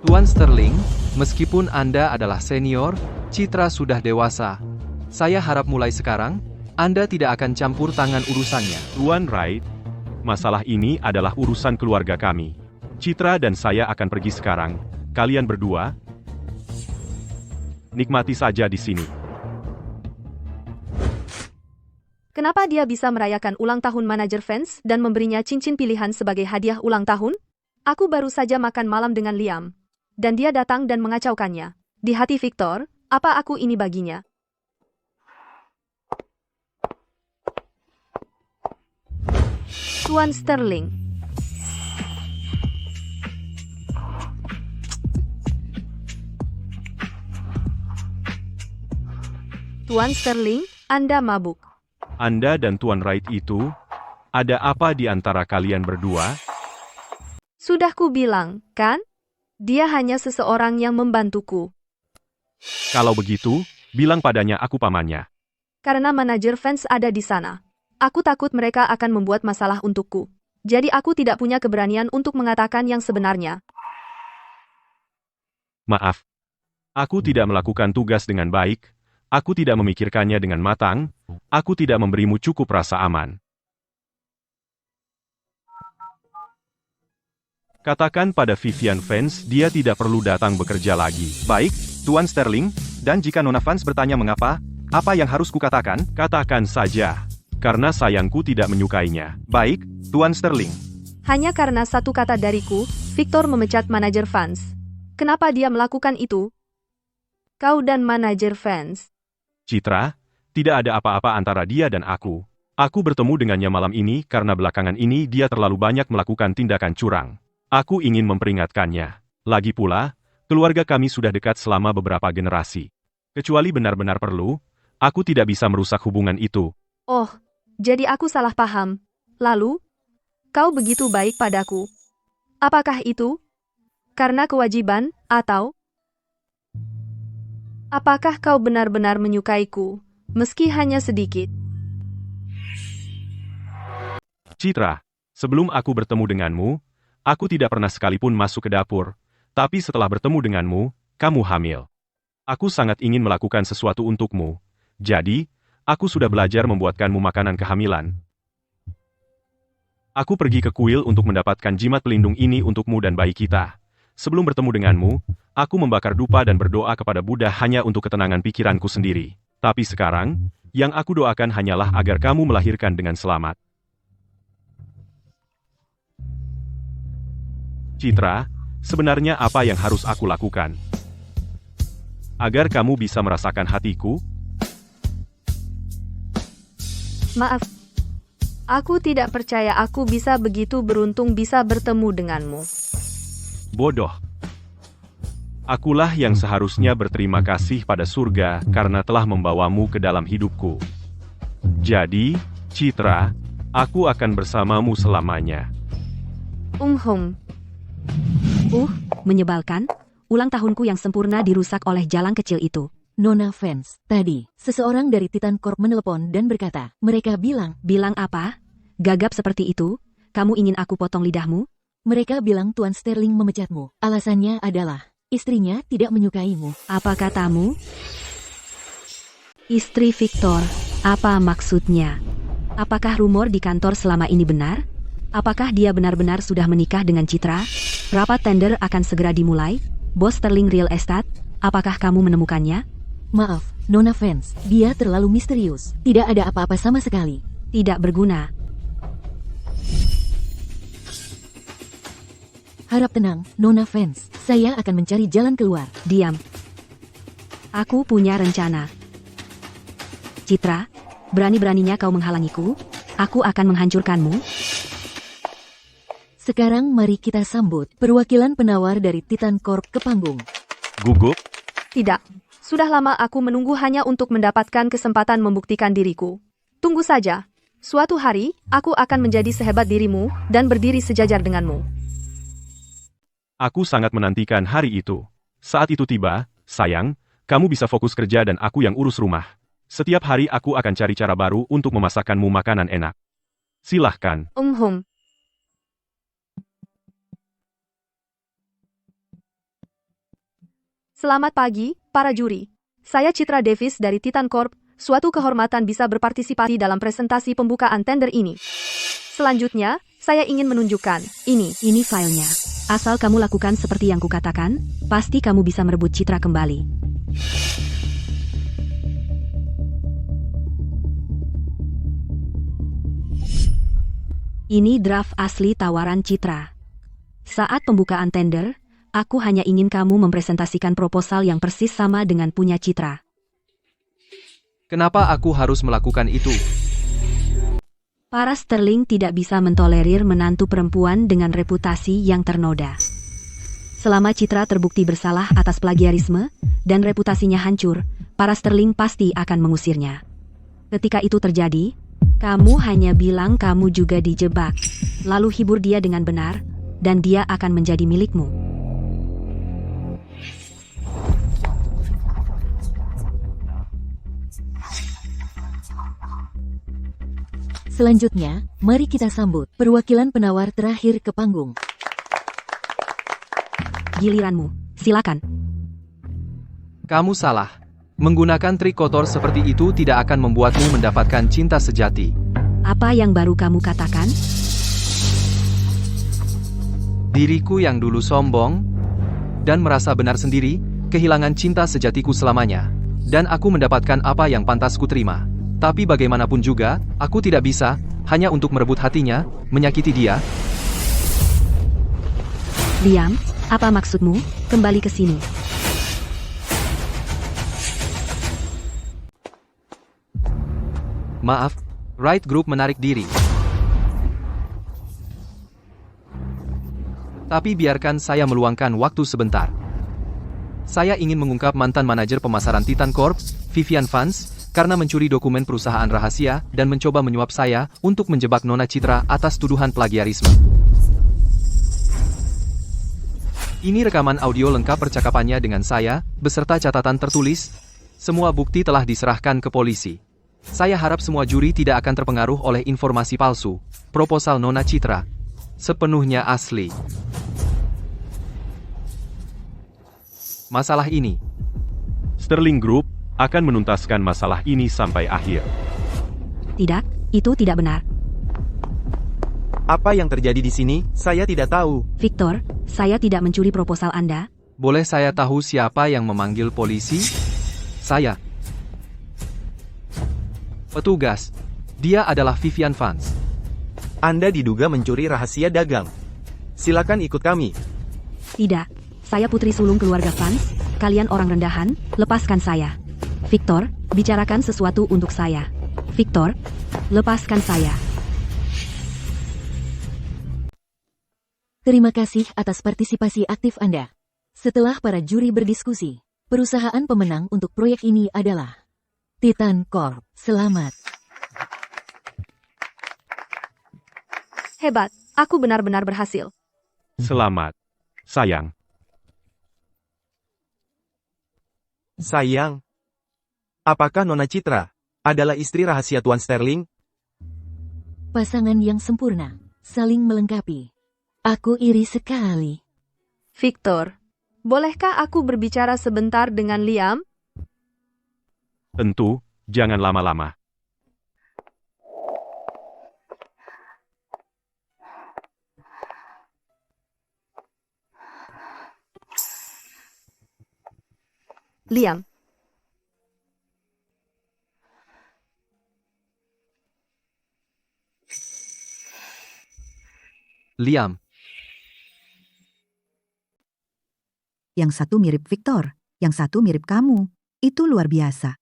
Tuan Sterling, meskipun Anda adalah senior, Citra sudah dewasa. Saya harap mulai sekarang, Anda tidak akan campur tangan urusannya. Tuan Wright, masalah ini adalah urusan keluarga kami. Citra dan saya akan pergi sekarang. Kalian berdua, nikmati saja di sini. Kenapa dia bisa merayakan ulang tahun manajer fans dan memberinya cincin pilihan sebagai hadiah ulang tahun? Aku baru saja makan malam dengan Liam. Dan dia datang dan mengacaukannya. Di hati Victor, apa aku ini baginya? Tuan Sterling. Tuan Sterling, Anda mabuk. Anda dan Tuan Wright itu, ada apa di antara kalian berdua? Sudah ku bilang, kan? Dia hanya seseorang yang membantuku. Kalau begitu, bilang padanya aku pamannya. Karena manajer fans ada di sana. Aku takut mereka akan membuat masalah untukku. Jadi aku tidak punya keberanian untuk mengatakan yang sebenarnya. Maaf. Aku tidak melakukan tugas dengan baik. Aku tidak memikirkannya dengan matang. Aku tidak memberimu cukup rasa aman. Katakan pada Vivian Fans, dia tidak perlu datang bekerja lagi. Baik, Tuan Sterling, dan jika Nona Fans bertanya mengapa, apa yang harus kukatakan? Katakan saja, karena sayangku tidak menyukainya. Baik, Tuan Sterling. Hanya karena satu kata dariku, Victor memecat manajer fans. Kenapa dia melakukan itu? Kau dan manajer fans. Citra, tidak ada apa-apa antara dia dan aku. Aku bertemu dengannya malam ini karena belakangan ini dia terlalu banyak melakukan tindakan curang. Aku ingin memperingatkannya. Lagi pula, keluarga kami sudah dekat selama beberapa generasi. Kecuali benar-benar perlu, aku tidak bisa merusak hubungan itu. Oh, jadi aku salah paham. Lalu, kau begitu baik padaku. Apakah itu karena kewajiban, atau apakah kau benar-benar menyukaiku, meski hanya sedikit? Citra, sebelum aku bertemu denganmu, aku tidak pernah sekalipun masuk ke dapur, tapi setelah bertemu denganmu, kamu hamil. Aku sangat ingin melakukan sesuatu untukmu. Jadi, aku sudah belajar membuatkanmu makanan kehamilan. Aku pergi ke kuil untuk mendapatkan jimat pelindung ini untukmu dan bayi kita. Sebelum bertemu denganmu, aku membakar dupa dan berdoa kepada Buddha hanya untuk ketenangan pikiranku sendiri. Tapi sekarang, yang aku doakan hanyalah agar kamu melahirkan dengan selamat. Citra, sebenarnya apa yang harus aku lakukan? Agar kamu bisa merasakan hatiku? Maaf. Aku tidak percaya aku bisa begitu beruntung bisa bertemu denganmu. Bodoh. Akulah yang seharusnya berterima kasih pada surga karena telah membawamu ke dalam hidupku. Jadi, Citra, aku akan bersamamu selamanya. Menyebalkan. Ulang tahunku yang sempurna dirusak oleh jalan kecil itu. Nona Fans, tadi, seseorang dari Titan Corp menelepon dan berkata, mereka bilang. Bilang apa? Gagap seperti itu? Kamu ingin aku potong lidahmu? Mereka bilang Tuan Sterling memecatmu. Alasannya adalah, istrinya tidak menyukaimu. Apa katamu? Istri Victor, apa maksudnya? Apakah rumor di kantor selama ini benar? Apakah dia benar-benar sudah menikah dengan Citra? Rapat tender akan segera dimulai. Bos Sterling Real Estate, apakah kamu menemukannya? Maaf, Nona Fans, dia terlalu misterius. Tidak ada apa-apa sama sekali. Tidak berguna. Harap tenang, Nona Fans. Saya akan mencari jalan keluar. Diam. Aku punya rencana. Citra, berani-beraninya kau menghalangiku? Aku akan menghancurkanmu. Sekarang mari kita sambut perwakilan penawar dari Titan Corp ke panggung. Gugup? Tidak. Sudah lama aku menunggu hanya untuk mendapatkan kesempatan membuktikan diriku. Tunggu saja. Suatu hari, aku akan menjadi sehebat dirimu dan berdiri sejajar denganmu. Aku sangat menantikan hari itu. Saat itu tiba, sayang, kamu bisa fokus kerja dan aku yang urus rumah. Setiap hari aku akan cari cara baru untuk memasakkanmu makanan enak. Silahkan. Selamat pagi, para juri. Saya Citra Davis dari Titan Corp. Suatu kehormatan bisa berpartisipasi dalam presentasi pembukaan tender ini. Selanjutnya, saya ingin menunjukkan ini. Ini filenya. Asal kamu lakukan seperti yang kukatakan, pasti kamu bisa merebut Citra kembali. Ini draft asli tawaran Citra. Saat pembukaan tender, aku hanya ingin kamu mempresentasikan proposal yang persis sama dengan punya Citra. Kenapa aku harus melakukan itu? Para Sterling tidak bisa mentolerir menantu perempuan dengan reputasi yang ternoda. Selama Citra terbukti bersalah atas plagiarisme dan reputasinya hancur, para Sterling pasti akan mengusirnya. Ketika itu terjadi, kamu hanya bilang kamu juga dijebak, lalu hibur dia dengan benar, dan dia akan menjadi milikmu. Selanjutnya, mari kita sambut perwakilan penawar terakhir ke panggung. Giliranmu, silakan. Kamu salah. Menggunakan trik kotor seperti itu tidak akan membuatmu mendapatkan cinta sejati. Apa yang baru kamu katakan? Diriku yang dulu sombong dan merasa benar sendiri, kehilangan cinta sejatiku selamanya. Dan aku mendapatkan apa yang pantas ku terima. Tapi bagaimanapun juga, aku tidak bisa, hanya untuk merebut hatinya, menyakiti dia. Liam, apa maksudmu? Kembali ke sini. Maaf, Right Group menarik diri. Tapi biarkan saya meluangkan waktu sebentar. Saya ingin mengungkap mantan manajer pemasaran Titan Corp, Vivian Vance, karena mencuri dokumen perusahaan rahasia dan mencoba menyuap saya untuk menjebak Nona Citra atas tuduhan plagiarisme. Ini rekaman audio lengkap percakapannya dengan saya, beserta catatan tertulis. Semua bukti telah diserahkan ke polisi. Saya harap semua juri tidak akan terpengaruh oleh informasi palsu. Proposal Nona Citra sepenuhnya asli. Masalah ini, Sterling Group akan menuntaskan masalah ini sampai akhir. Tidak, itu tidak benar. Apa yang terjadi di sini, saya tidak tahu. Victor, saya tidak mencuri proposal Anda. boleh saya tahu siapa yang memanggil polisi? Saya. Petugas, dia adalah Vivian Vance. Anda diduga mencuri rahasia dagang. Silakan ikut kami. Tidak, saya putri sulung keluarga Vance. Kalian orang rendahan, lepaskan saya. Victor, bicarakan sesuatu untuk saya. Victor, lepaskan saya. Terima kasih atas partisipasi aktif Anda. Setelah para juri berdiskusi, perusahaan pemenang untuk proyek ini adalah Titan Corp. Selamat. Hebat, aku benar-benar berhasil. Selamat, sayang. Sayang. Apakah Nona Citra adalah istri rahasia Tuan Sterling? Pasangan yang sempurna, saling melengkapi. Aku iri sekali. Victor, bolehkah aku berbicara sebentar dengan Liam? Tentu, jangan lama-lama. Liam. Liam. Yang satu mirip Victor, yang satu mirip kamu. Itu luar biasa.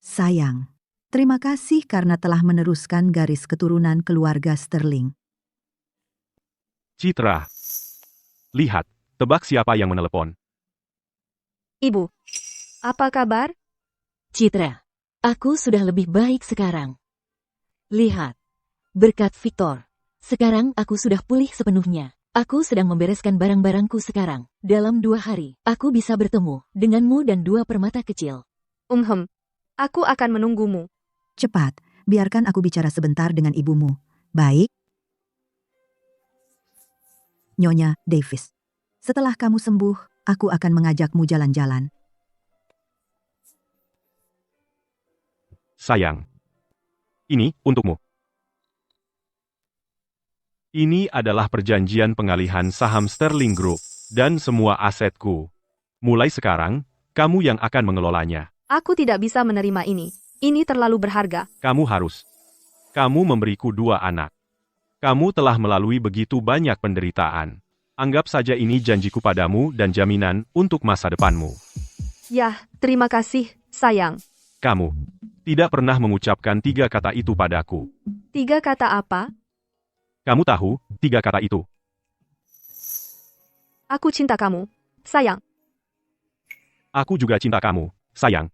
Sayang, terima kasih karena telah meneruskan garis keturunan keluarga Sterling. Citra. Lihat, tebak siapa yang menelepon. Ibu, apa kabar? Citra, aku sudah lebih baik sekarang. Lihat, berkat Victor, sekarang aku sudah pulih sepenuhnya. Aku sedang membereskan barang-barangku sekarang. Dalam 2 hari, aku bisa bertemu denganmu dan 2 permata kecil. Aku akan menunggumu. Cepat, biarkan aku bicara sebentar dengan ibumu. Baik? Nyonya Davis. Setelah kamu sembuh, aku akan mengajakmu jalan-jalan. Sayang. Ini untukmu. Ini adalah perjanjian pengalihan saham Sterling Group dan semua asetku. Mulai sekarang, kamu yang akan mengelolanya. Aku tidak bisa menerima ini. Ini terlalu berharga. Kamu harus. Kamu memberiku 2 anak. Kamu telah melalui begitu banyak penderitaan. Anggap saja ini janjiku padamu dan jaminan untuk masa depanmu. Yah, terima kasih, sayang. Kamu tidak pernah mengucapkan 3 kata itu padaku. 3 kata apa? Kamu tahu 3 kata itu? Aku cinta kamu, sayang. Aku juga cinta kamu, sayang.